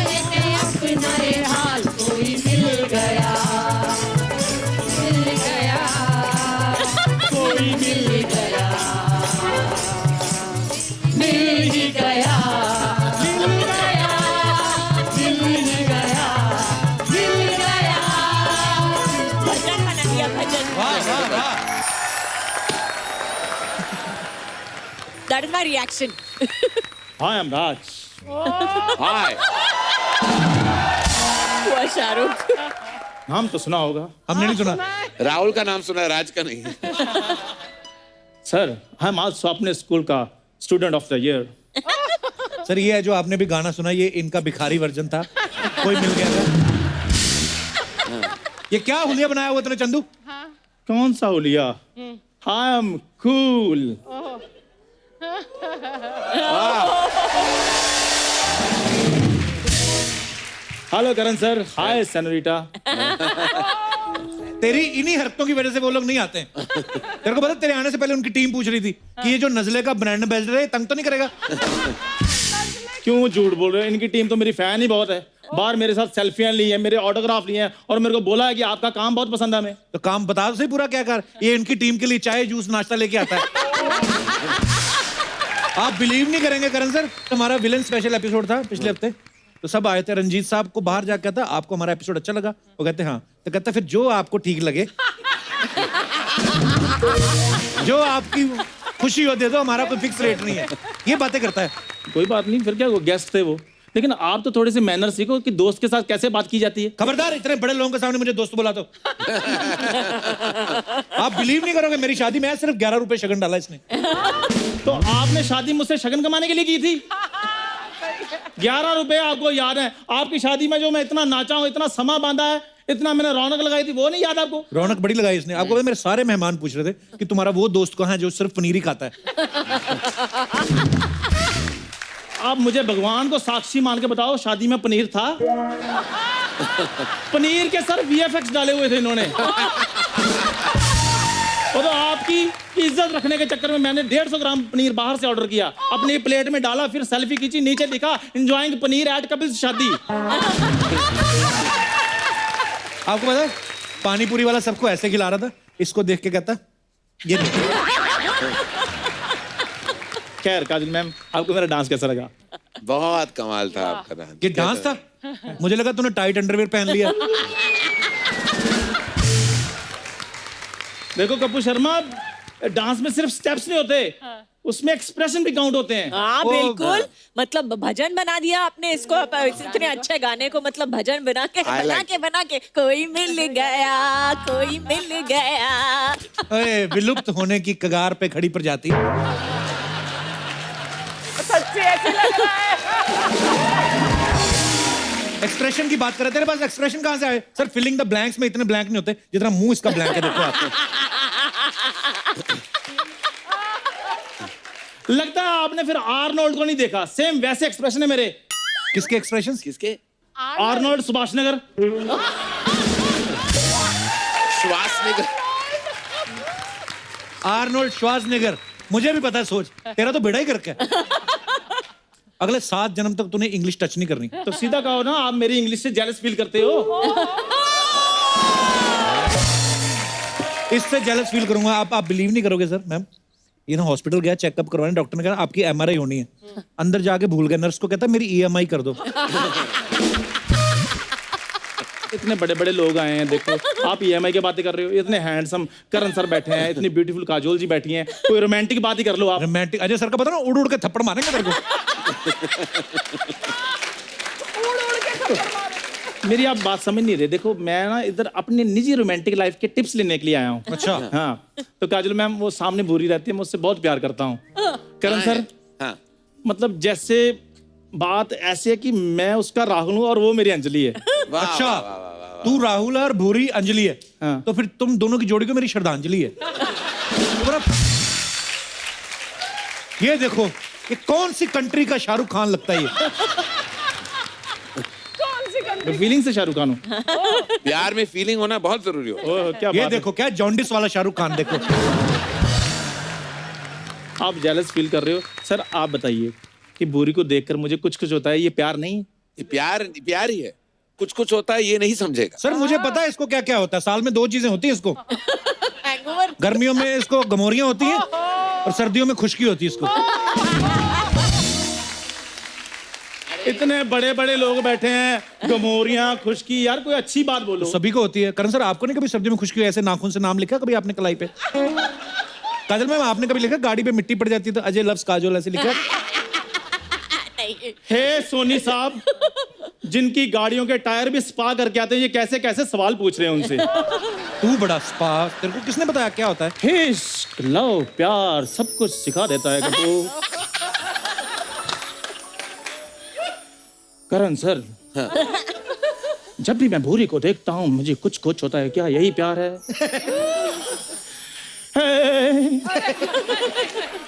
अपना हाल, कोई मिल गया, मिल का रिएक्शन। हाय, आई एम राज। हाय। हुआ शाहरुख। नाम तो सुना होगा। हमने नहीं सुना। राहुल का नाम सुना, राज का नहीं। सर, आई एम आल्सो अपने स्कूल का student of the year. Sir ये है जो आपने भी गाना सुना, ये इनका भिखारी वर्जन था, कोई मिल गया था। ये क्या हुलिया बनाया हुआ तूने चंदू? कौन सा हुलिया? I am cool. Hello Karan sir. Hi senorita. तेरी इन्हीं हरकतों की वजह से वो लोग नहीं आते हैं। तेरे को पता तेरे आने से पहले उनकी टीम पूछ रही थी कि ये जो नजले का ब्रांड एम्बेसडर है तंग तो नहीं करेगा? क्यों झूठ बोल रहे हो? इनकी टीम तो मेरी फैन ही बहुत है। बाहर मेरे साथ सेल्फियां ली हैं, मेरे ऑटोग्राफ लिए हैं और मेरे को बोला है कि आपका काम बहुत पसंद है हमें। तो काम बता दो सही पूरा क्या कर। ये इनकी टीम के लिए चाय जूस नाश्ता लेके आता है। आप बिलीव नहीं करेंगे करण सर, हमारा विलन स्पेशल एपिसोड था पिछले हफ्ते, तो सब आए थे। रंजीत साहब को बाहर जाकर था आपको हमारा एपिसोड अच्छा लगा? वो कहते हाँ। तो कहता फिर जो आपको ठीक लगे, जो आपकी खुशी हो दे दो, हमारा कोई फिक्स रेट नहीं है। ये बातें करता है। कोई बात नहीं, फिर क्या, वो गेस्ट थे वो। लेकिन आप तो थोड़े से मैनर सीखो कि दोस्त के साथ कैसे बात की जाती है। खबरदार, इतने बड़े लोगों के सामने मुझे दोस्त बोला तो। आप बिलीव नहीं करोगे, मेरी शादी में सिर्फ 11 रुपए शगन डाला इसने। तो आपने शादी मुझसे शगन कमाने के लिए की थी? 11 रुपए आपको याद है? आपकी शादी में जो मैं इतना नाचा हूँ, इतना समा बांधा है, इतना मैंने रौनक लगाई थी, वो नहीं याद आपको? रौनक बड़ी लगाई इसने। आपको पता मेरे सारे मेहमान पूछ रहे थे कि तुम्हारा वो दोस्त कहाँ है जो सिर्फ पनीर ही खाता है। आप मुझे भगवान को साक्षी मान के बताओ, शादी में पनीर था? पनीर के सर VFX डाले हुए थे इन्होंने। और तो आपकी इज्जत रखने के चक्कर में मैंने 150 ग्राम पनीर बाहर से ऑर्डर किया, अपनी प्लेट में डाला, फिर सेल्फी खींची, नीचे लिखा एंजॉयिंग पनीर एट कपिल्स शादी। आपको पता है पानी पूरी वाला सबको ऐसे खिला रहा था, इसको देख के कहता ये खैर काजल मैम, आपको मेरा डांस कैसा लगा? बहुत कमाल था आपका डांस। ये डांस था? मुझे लगा तूने टाइट अंडरवेयर पहन लिया। देखो कपूर शर्मा, डांस में सिर्फ स्टेप्स नहीं होते, उसमें एक्सप्रेशन भी काउंट होते हैं। हाँ बिल्कुल, मतलब भजन बना दिया आपने इसको, इतने अच्छे गाने को, मतलब भजन बना के कोई मिल गया, कोई मिल गया। अरे विलुप्त होने की कगार पे खड़ी प्रजाति। सच्ची ऐसे लग रहा है। एक्सप्रेशन की बात कर रहे थे, तेरे पास एक्सप्रेशन कहां से आए? सर फिलिंग द ब्लैंक्स में इतने ब्लैंक नहीं होते जितना मुंह इसका ब्लैंक है। देखो आपको लगता है आपने फिर आर्नोल्ड को नहीं देखा, सेम वैसे एक्सप्रेशन है मेरे। किसके एक्सप्रेशंस? किसके? आर्नोल्ड सुभाषनगर। श्वासनिगर। Arnold Schwarzenegger. मुझे भी पता है, सोच तेरा तो बेड़ा ही करके अगले 7 जन्म तक तूने इंग्लिश टच नहीं करनी। तो सीधा कहो ना, आप मेरी इंग्लिश से जेलस फील करते हो। इससे जेलस फील करूंगा। आप बिलीव नहीं करोगे सर, मैम ये ना हॉस्पिटल गया चेकअप करवाने, डॉक्टर ने कहा आपकी MRI होनी है। अंदर जाके भूल गया, नर्स को कहता मेरी EMI कर दो। इतने बड़े बड़े लोग आए हैं, देखो आप EMI की बातें कर रहे हो। इतने हैंडसम करण सर बैठे हैं, इतनी ब्यूटीफुल काजोल जी बैठी हैं, कोई रोमांटिक बात ही कर लो आप। रोमांटिक अजय सर का पता ना, उड़ उड़ के थप्पड़ मारेंगे तेरे को। मेरी आप बात समझ नहीं रहे। देखो मैं ना इधर अपनी निजी रोमांटिक लाइफ के टिप्स लेने के लिए आया हूँ। अच्छा। हाँ, तो काजल मैम वो सामने भूरी रहती है, मैं उससे बहुत प्यार करता हूँ। करण सर, हाँ। मतलब जैसे बात ऐसी है कि मैं उसका राहुल हूँ और वो मेरी अंजलि है। अच्छा, तू राहुल और भूरी अंजलि है। हाँ। तो फिर तुम दोनों की जोड़ी को मेरी श्रद्धांजलि है। ये देखो, ये कौन सी कंट्री का शाहरुख खान लगता है ये? फीलिंग से शाहरुख खान हूँ। प्यार में फीलिंग होना बहुत जरूरी हो। क्या ये बात देखो क्या जॉन्डिस वाला शाहरुख खान देखो। आप जेलस फील कर रहे हो सर। आप बताइए कि भूरी को देखकर मुझे कुछ कुछ होता है, ये प्यार नहीं? ये प्यार ही है। कुछ कुछ होता है, ये नहीं समझेगा। सर मुझे पता है इसको क्या क्या होता है। साल में 2 चीजें होती है इसको। गर्मियों में इसको गमोरियां होती हैं और सर्दियों में खुशकी होती है इसको। इतने बड़े बड़े लोग बैठे हैं, गमोरियां, खुशकी, यार कोई अच्छी बात बोलो। सभी को होती है। करण सर आपको नहीं कभी सर्दियों में खुशकी हुई? ऐसे नाखून से नाम लिखा कभी आपने कलाई पे? काजल मैम, आपने कभी लिखा गाड़ी पे मिट्टी पड़ जाती है तो अजय लव्स काजोल ऐसे लिखा? हे सोनी साहब, जिनकी गाड़ियों के टायर भी स्पा करके आते हैं, ये कैसे कैसे सवाल पूछ रहे हैं उनसे? तू बड़ा स्पा, तेरे को किसने बताया क्या होता है? इश्क, लव, प्यार सब कुछ सिखा देता है कपूर। करण सर, जब भी मैं भूरी को देखता हूँ मुझे कुछ कुछ होता है। क्या यही प्यार है?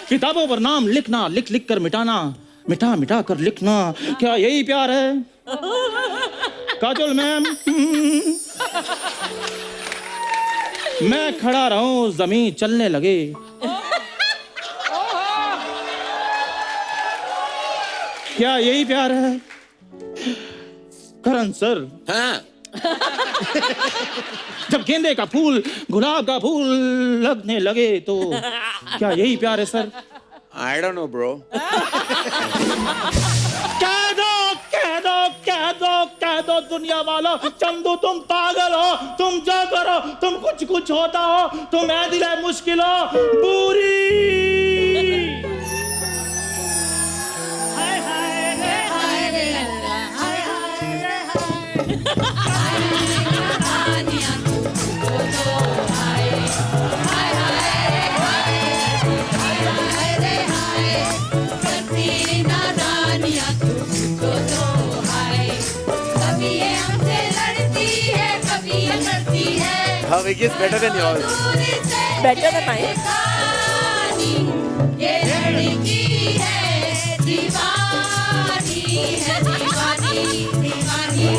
किताबों पर नाम लिखना, लिख लिख कर मिटाना, मिटा मिटा कर लिखना, क्या यही प्यार है? काजोल मैम, मैं खड़ा रहूं जमीन चलने लगे, क्या यही प्यार है? करण सर, हाँ, जब गेंदे का फूल गुलाब का फूल लगने लगे तो क्या यही प्यार है sir? I don't know, bro. कह दो कह दो कह दो कह दो दुनिया वालों, चंदू तुम पागल हो, तुम जो करो तुम कुछ कुछ होता हो, तुम ऐ दिल है मुश्किल हो पूरी। Her wig is better than yours. Better than mine.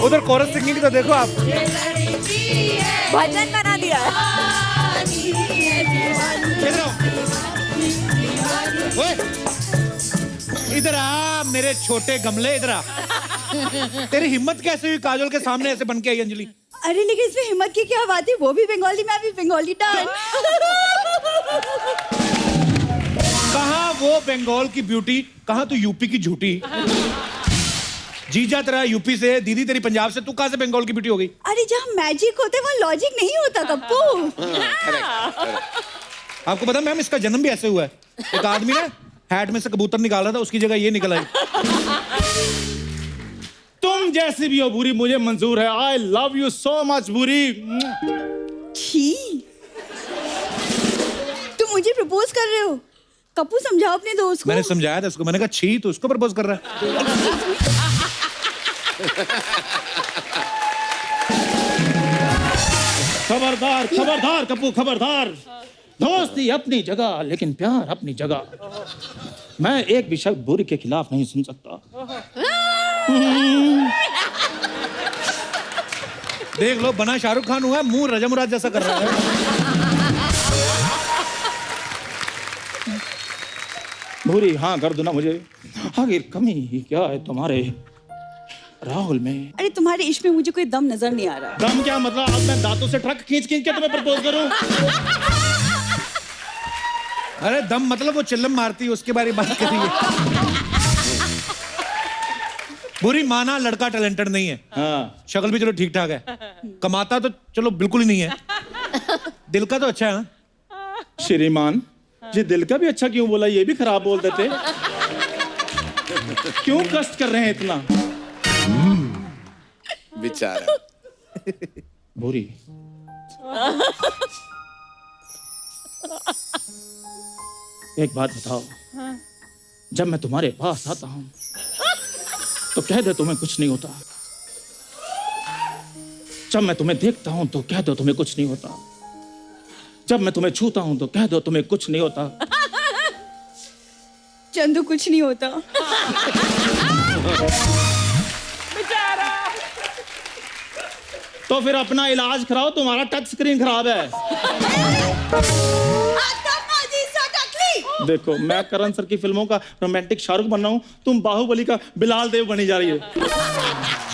उधर कोरस सिंगिंग तो देखो आप। भजन बना दिया है। इधर आओ। ओए, इधर आ मेरे छोटे गमले, इधर आ। तेरी हिम्मत कैसे हुई काजोल के सामने ऐसे बन के आई अंजलि? अरे लेकिन इसमें हिम्मत की क्या बात है, वो भी बंगाली, मैं भी बंगाली डांस। कहाँ वो बंगाल की ब्यूटी, कहाँ तू यूपी की झूठी? जीजा तेरा यूपी से, दीदी तेरी पंजाब से, तू कहाँ से बंगाल की ब्यूटी हो गई? अरे जहाँ मैजिक होता है वहाँ लॉजिक नहीं होता कप्पू। आपको पता मैम, इसका जन्म भी ऐसे हुआ है। एक आदमी ना हैट में से कबूतर निकाल रहा था, उसकी जगह ये निकल आई। तुम जैसी भी हो बुरी मुझे मंजूर है। I love you so much बुरी। छी, तुम मुझे प्रपोज कर रहे हो? कप्पू समझाओ अपने दोस्त को। मैंने समझाया था उसको, मैंने कहा छी, तो उसको प्रपोज कर रहा है। खबरदार खबरदार कप्पू, खबरदार। दोस्ती अपनी जगह लेकिन प्यार अपनी जगह। मैं एक भी शब्द बुरी के खिलाफ नहीं सुन सकता। देख लो, बना शाहरुख खान हुआ है, मुंह रजा मुराद जैसा कर रहा है। भूरी हाँ कर दो ना मुझे। आखिर कमी क्या है तुम्हारे राहुल में? अरे तुम्हारे इश्क में मुझे कोई दम नजर नहीं आ रहा। दम क्या मतलब? अब मैं दांतों से ट्रक खींच खींच के तुम्हें प्रपोज करूं? अरे दम मतलब वो चिल्लम मारती है, उसके बारे में बात करिए। बुरी माना लड़का टैलेंटेड नहीं है। हाँ। शक्ल भी चलो ठीक ठाक है, कमाता तो चलो बिल्कुल ही नहीं है, दिल का तो अच्छा है ना? श्रीमान जी, दिल का भी अच्छा क्यों बोला? ये भी खराब बोल देते। क्यों कष्ट कर रहे हैं इतना? बेचारा। बुरी, एक बात बताओ, जब मैं तुम्हारे पास आता हूं तो कह दे तुम्हें कुछ नहीं होता। जब मैं तुम्हें देखता हूं तो कह दो तुम्हें कुछ नहीं होता। जब मैं तुम्हें छूता हूं तो कह दो तुम्हें कुछ नहीं होता। चंदू कुछ नहीं होता। तो फिर अपना इलाज कराओ, तुम्हारा टच स्क्रीन खराब है। देखो, मैं करण सर की फिल्मों का रोमांटिक शाहरुख बन रहा हूं, तुम बाहुबली का बिलाल देव बनी जा रही है।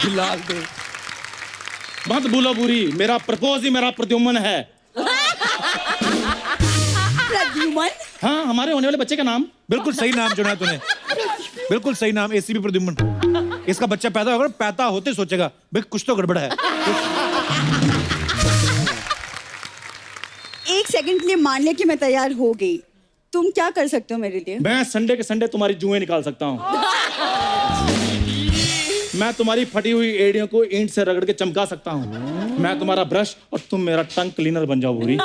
बिलाल देव मत भूलो बुरी, मेरा प्रपोज ही मेरा प्रद्युम्न है। प्रद्युम्न? हाँ, हमारे होने वाले बच्चे का नाम। बिल्कुल सही नाम चुना है तूने, बिल्कुल सही नाम, एसीपी प्रद्युम्न। इसका बच्चा पैदा होगा, पैदा होते सोचेगा भाई कुछ तो गड़बड़ है। एक सेकंड के लिए मान लिया कि मैं तैयार हो गई, तुम क्या कर सकते हो मेरे लिए? मैं संडे के संडे तुम्हारी जुएं निकाल सकता हूँ। मैं तुम्हारी फटी हुई एड़ियों को ईंट से रगड़ के चमका सकता हूँ। मैं तुम्हारा ब्रश और तुम मेरा टंग क्लीनर बन जाओ भूरी।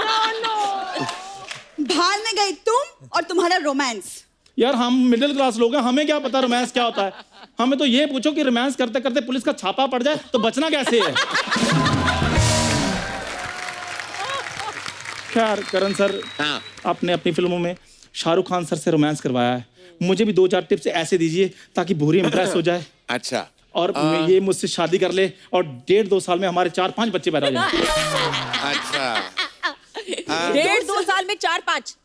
भाड़ में गई तुम और तुम्हारा रोमांस। यार हम मिडिल क्लास लोग हैं, हमें क्या पता रोमांस क्या होता है। हमें तो ये पूछो कि रोमांस करते करते पुलिस का छापा पड़ जाए तो बचना कैसे है। खैर करण सर, हाँ। आपने अपनी फिल्मों में शाहरुख खान सर से रोमांस करवाया है, मुझे भी 2-4 टिप्स ऐसे दीजिए ताकि भूरी इंप्रेस हो जाए अच्छा। और ये मुझसे शादी कर ले और 1.5-2 साल में हमारे 4-5 बच्चे पैदा हो जाए। अच्छा 1.5-2 साल में 4-5।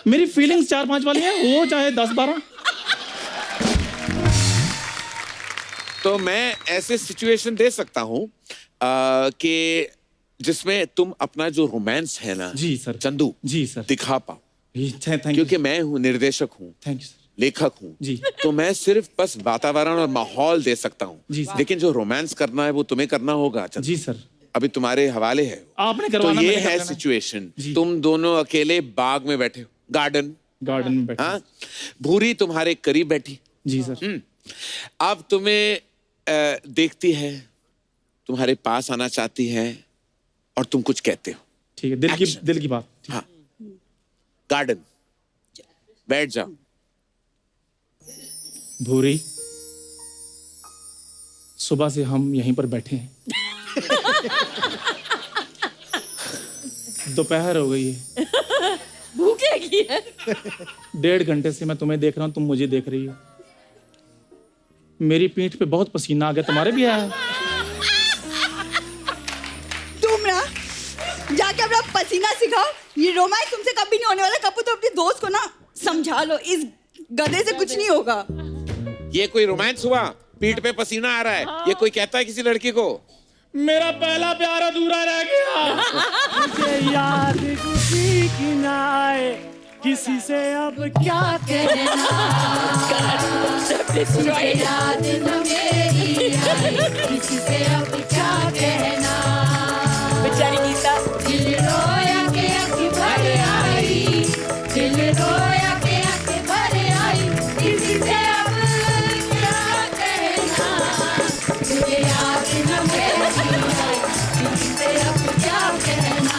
मेरी फीलिंग्स 4-5 वाली है, वो चाहे 10-12। तो मैं ऐसे सिचुएशन दे सकता हूँ कि जिसमें तुम अपना जो रोमांस है ना जी सर। चंदू जी सर। दिखा पाओ, थैंक यू। क्योंकि मैं हूँ निर्देशक हूँ, थैंक यू सर। लेखक हूँ जी। तो मैं सिर्फ बस वातावरण और माहौल दे सकता हूँ, जी सर। लेकिन जो रोमांस करना है वो तुम्हें करना होगा चंदू। जी सर। अभी तुम्हारे हवाले है। आपने तो करवाना, ये मैंने है करना। सिचुएशन, जी। तुम दोनों अकेले बाग में बैठे हो, गार्डन में बैठे। हाँ, भूरी तुम्हारे करीब बैठी। जी सर। अब तुम्हें देखती है, तुम्हारे पास आना चाहती है और तुम कुछ कहते हो। ठीक है, दिल की बात। हाँ, गार्डन बैठ जाओ। भूरी, सुबह से हम यहीं पर बैठे हैं। दोपहर हो गई है, भूख लगी है। 1.5 घंटे से मैं तुम्हें देख रहा हूं, तुम मुझे देख रही हो। मेरी पीठ पे बहुत पसीना आ गया, तुम्हारे भी आया? तुम ना जाके अपना पसीना सिखाओ। ये रोमांस तुमसे कभी नहीं होने वाला। कपूर तो अपने दोस्त को ना समझा लो, इस गधे से कुछ नहीं होगा। ये कोई रोमांस हुआ? पीठ पे पसीना आ रहा है, ये कोई कहता है किसी लड़की को? मेरा पहला प्यार अधूरा रह गया। मुझे याद किसी की ना आए, किसी से अब क्या कहना। मुझे याद न मेरी आई, किसी से अब क्या कहना। बेचारी गीता। दिल रोया के आंखें भर आई, दिल रोया के आंखें भर आई, किसी से अब क्या कहना। मुझे याद न मेरी आई, किसी से अब क्या कहना।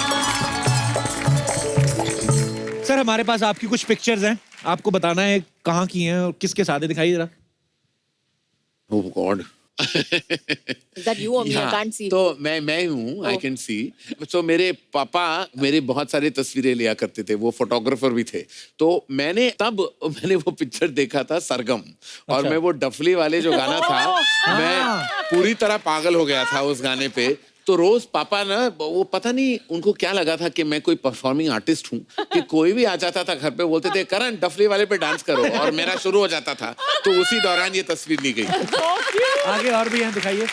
सर हमारे पास आपकी कुछ पिक्चर्स हैं, आपको बताना है कहाँ की हैं और किसके साथ है, दिखाइए जरा। Oh God. Is that you or me? I can't see. तो मैं हूँ, I can see. तो मेरे पापा मेरे बहुत सारे तस्वीरें लिया करते थे, वो फोटोग्राफर भी थे। तो मैंने वो पिक्चर देखा था सरगम, और मैं वो डफली वाले जो गाना था, मैं पूरी तरह पागल हो गया था उस गाने पे। तो रोज पापा ना, वो पता नहीं उनको क्या लगा था कि मैं कोई परफॉर्मिंग आर्टिस्ट हूँ, कि कोई भी आ जाता था घर पे, बोलते थे करण डफली वाले पे डांस करो, और मेरा शुरू हो जाता था। तो उसी दौरान ये तस्वीर ली गई। आगे और भी हैं, दिखाइए।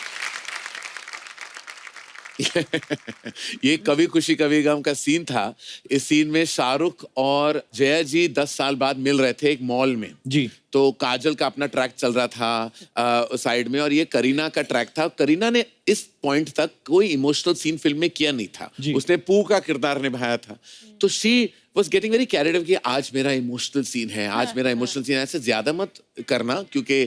ये कभी खुशी कभी गम का सीन था। इस सीन में शाहरुख और जया जी 10 साल बाद मिल रहे थे एक मॉल में जी। तो काजल का अपना ट्रैक चल रहा था साइड में, और ये करीना का ट्रैक था। करीना ने इस पॉइंट तक कोई इमोशनल सीन फिल्म में किया नहीं था, उसने पू का किरदार निभाया था। तो she was getting very carried away कि आज मेरा इमोशनल सीन है, आज मेरा इमोशनल सीन है। ऐसे ज्यादा मत करना, क्योंकि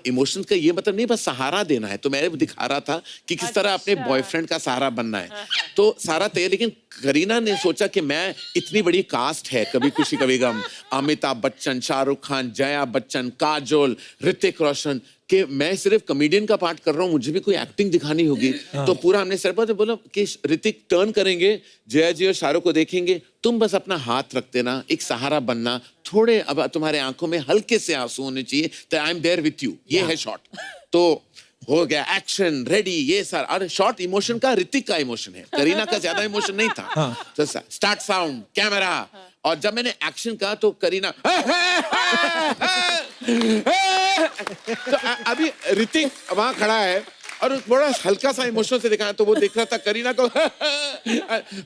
इमोशंस का ये मतलब नहीं बस सहारा देना है। तो मैं दिखा रहा था कि किस तरह अपने बॉयफ्रेंड का सहारा बनना है। तो सारा तय, लेकिन करीना ने सोचा कि मैं, इतनी बड़ी कास्ट है कभी खुशी कभी गम, अमिताभ बच्चन, शाहरुख खान, जया बच्चन, काजोल, ऋतिक रोशन, कि मैं सिर्फ कॉमेडियन का पार्ट कर रहा हूँ, मुझे भी कोई एक्टिंग दिखानी होगी। तो पूरा हमने सर पर बोला कि ऋतिक टर्न करेंगे, जया जी और शाहरुख को देखेंगे, तुम बस अपना हाथ रख देना, एक सहारा बनना, थोड़े अब तुम्हारे आंखों में हल्के से आंसू होने चाहिए, तो I am there with you. ये है शॉट। तो हो गया एक्शन रेडी, ये सारा। और शॉर्ट इमोशन का ऋतिक का इमोशन है, करीना का ज्यादा इमोशन नहीं था। तो स्टार्ट साउंड कैमरा, और जब मैंने एक्शन कहा तो करीना तो अभी ऋतिक वहां खड़ा है और बड़ा हल्का सा इमोशनल से दिखाया, तो वो देख रहा था करीना को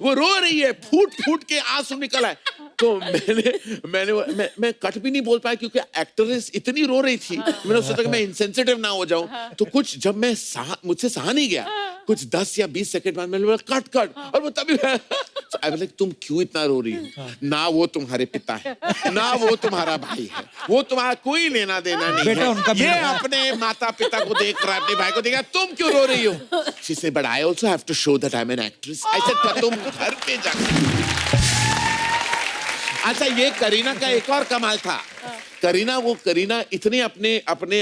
वो रो रही है, फूट फूट के आंसू निकल आए। तो मैं कट भी नहीं बोल पाया, क्योंकि एक्ट्रेस इतनी रो रही थी। मैंने सोचा कि मैं इनसेंसिटिव ना हो जाऊं। तो कुछ जब मैं मुझसे सहा नहीं गया, कुछ 10 या 20 सेकंड बाद मैंने बोला कट, और वो तभी तुम क्यों इतना रो रही हो? ना वो तुम्हारे पिता है, ना वो तुम्हारा भाई है, वो तुम्हारा कोई लेना देना नहीं बेटा, है। उनका ये अपने माता पिता को देख रहा है, अपने भाई को देख रहा है, तुम क्यों रो रही हो? She said, but I also have to show that I'm an actress. I said, पर तुम घर पे जाकर। अच्छा, ये करीना का एक और कमाल था। करीना इतनी अपने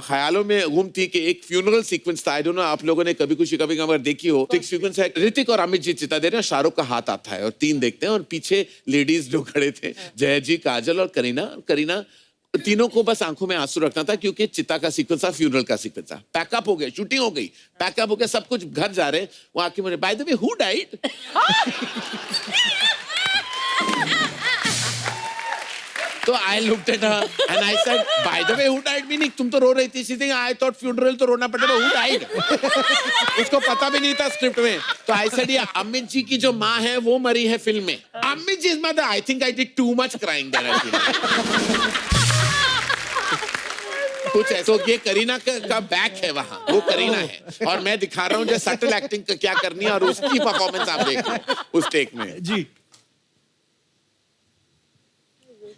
ख्यालों में गुम थी कि एक फ्यूनरल सीक्वेंस था। आई डोंट नो आप लोगों ने कभी खुशी कभी गम अगर देखी हो तो एक सीक्वेंस है, ऋतिक और अमित जी चिता दे रहे हैं, शाहरुख का हाथ आता है और 3 देखते हैं और पीछे लेडीज जो खड़े थे, जया जी, काजल और करीना तीनों को बस आंखों में आंसू रखना था क्योंकि चिता का सीक्वेंस था, फ्यूनरल का सीक्वेंस था। पैकअप हो गया, शूटिंग हो गई, पैकअप हो गया, सब कुछ घर जा रहे हैं। वो आके मुझे, by the way who died? तो I looked at her and I said, by the way, who died? Meaning तुम तो रो रही थी। She said, I thought funeral तो रोना पड़ेगा, who died? उसको पता भी नहीं था स्क्रिप्ट में। तो I said, ये अमित जी की जो माँ है वो मरी है फिल्म में। Amit ji mother, I think I did too much crying there actually। कुछ ऐसा, तो ये करीना का बैक है वहाँ, वो करीना है और मैं दिखा रहा हूँ जो सटल एक्टिंग क्या करनी है और उसकी परफॉर्मेंस आप देख रहे हैं उस टेक में। जी,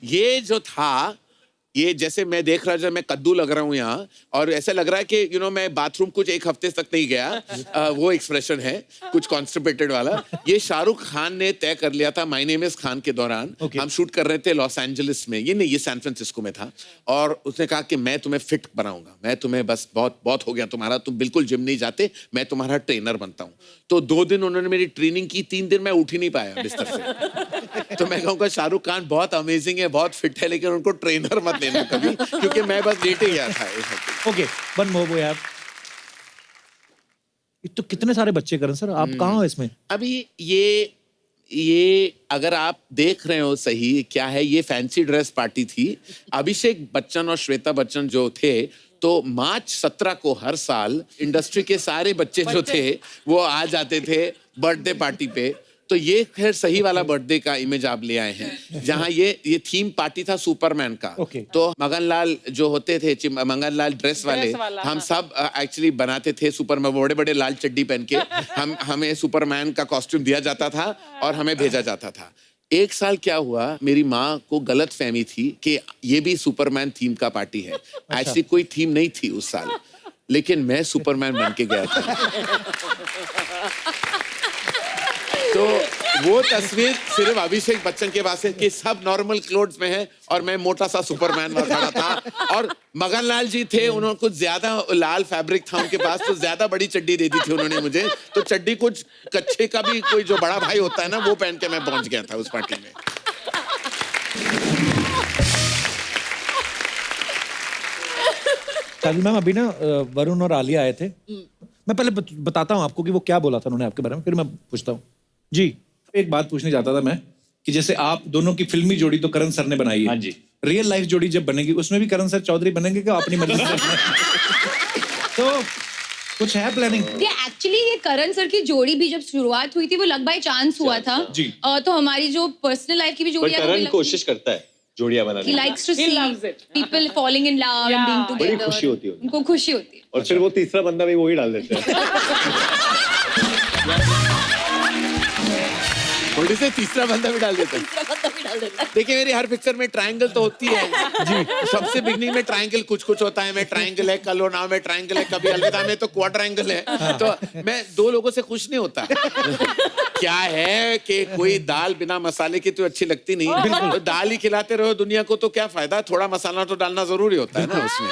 ये जो था, ये जैसे मैं देख रहा मैं कद्दू लग रहा हूँ यहाँ और ऐसा लग रहा है कि मैं बाथरूम कुछ 1 हफ्ते तक नहीं गया। वो एक्सप्रेशन है कुछ कॉन्स्टिपेटेड वाला। ये शाहरुख खान ने तय कर लिया था माय नेम इज खान के दौरान। हम शूट कर रहे थे लॉस एंजलिस में, ये सैन फ्रांसिस्को में था और उसने कहा कि मैं तुम्हें फिट बनाऊंगा, मैं तुम्हें बस बहुत हो गया तुम्हारा, तुम बिल्कुल जिम नहीं जाते, मैं तुम्हारा ट्रेनर बनता हूँ। तो 2 दिन उन्होंने मेरी ट्रेनिंग की, 3 दिन मैं उठ ही नहीं पाया बिस्तर से। तो मैं कहूँगा शाहरुख खान बहुत अमेजिंग है, बहुत फिट है, लेकिन उनको ट्रेनर मत लेना कभी, क्योंकि मैं बस लेटे गया था। ओके, वन मोर यार। तो कितने सारे बच्चे करें सर, आप कहाँ हो इसमें? अभी ये अगर आप देख रहे हो सही क्या है, ये फैंसी ड्रेस पार्टी थी। अभिषेक बच्चन और श्वेता बच्चन जो थे, तो मार्च 17 को हर साल इंडस्ट्री के सारे बच्चे जो थे वो आ जाते थे बर्थडे पार्टी पे। तो ये खैर सही वाला बर्थडे का इमेज आप ले आए हैं, जहाँ ये थीम पार्टी था सुपरमैन का। तो मगनलाल जो होते थे, मगनलाल ड्रेस वाले, हम सब एक्चुअली बनाते थे सुपरमैन, बड़े बड़े लाल चड्डी पहन के हमें सुपरमैन का कॉस्ट्यूम दिया जाता था और हमें भेजा जाता था। एक साल क्या हुआ, मेरी माँ को गलत फहमी थी कि ये भी सुपरमैन थीम का पार्टी है। एक्चुअली कोई थीम नहीं थी उस साल, लेकिन मैं सुपरमैन बन के गया था। तो वो तस्वीर सिर्फ अभिषेक बच्चन के पास है कि सब नॉर्मल क्लोथ्स में है और मैं मोटा सा सुपरमैन वहां खड़ा था। और मगनलाल जी थे, उन्होंने कुछ ज्यादा लाल फैब्रिक था उनके पास, तो ज्यादा बड़ी चड्डी दे दी थी उन्होंने मुझे। तो चड्डी कुछ कच्चे का भी कोई जो बड़ा भाई होता है ना, वो पहन के मैं पहुंच गया था उस पार्टी में। काजल मैम, अभी ना वरुण और आलिया आए थे। मैं पहले बताता हूँ आपको कि वो क्या बोला था उन्होंने आपके बारे में, फिर मैं पूछता हूँ। जी, एक बात पूछने जाता था मैं कि जैसे आप दोनों की फिल्मी जोड़ी तो करण सर ने बनाई है। हाँ जी। रियल लाइफ जोड़ी जब बनेगी उसमें भी करण सर चौधरी बनेंगे क्या अपनी मर्जी से? तो कुछ है प्लानिंग? एक्चुअली ये करण सर की जोड़ी भी जब शुरुआत हुई थी वो लग बाय चांस हुआ था जी। तो हमारी जो पर्सनल लाइफ की भी जोड़ी करण कोशिश करता है जोड़ियां बनाने He likes to see people falling in love and being together. बड़ी खुशी होती है उनको खुशी होती है। और फिर वो तीसरा बंदा भी वही डाल देते हैं। थोड़ी से तीसरा बंदा भी डाल देते हैं। देखिए मेरी हर पिक्चर में ट्रायंगल तो होती है जी। सबसे बिगनिंग में ट्रायंगल कुछ होता है। मैं ट्रायंगल है, कल हो नाव में ट्रायंगल है, कभी अलविदा में तो क्वाड्रायंगल है। तो मैं 2 लोगों से खुश नहीं होता। क्या है कि कोई दाल बिना मसाले की तो अच्छी लगती नहीं। तो दाल ही खिलाते रहो दुनिया को तो क्या फायदा, थोड़ा मसाला तो डालना जरूरी होता है ना उसमें।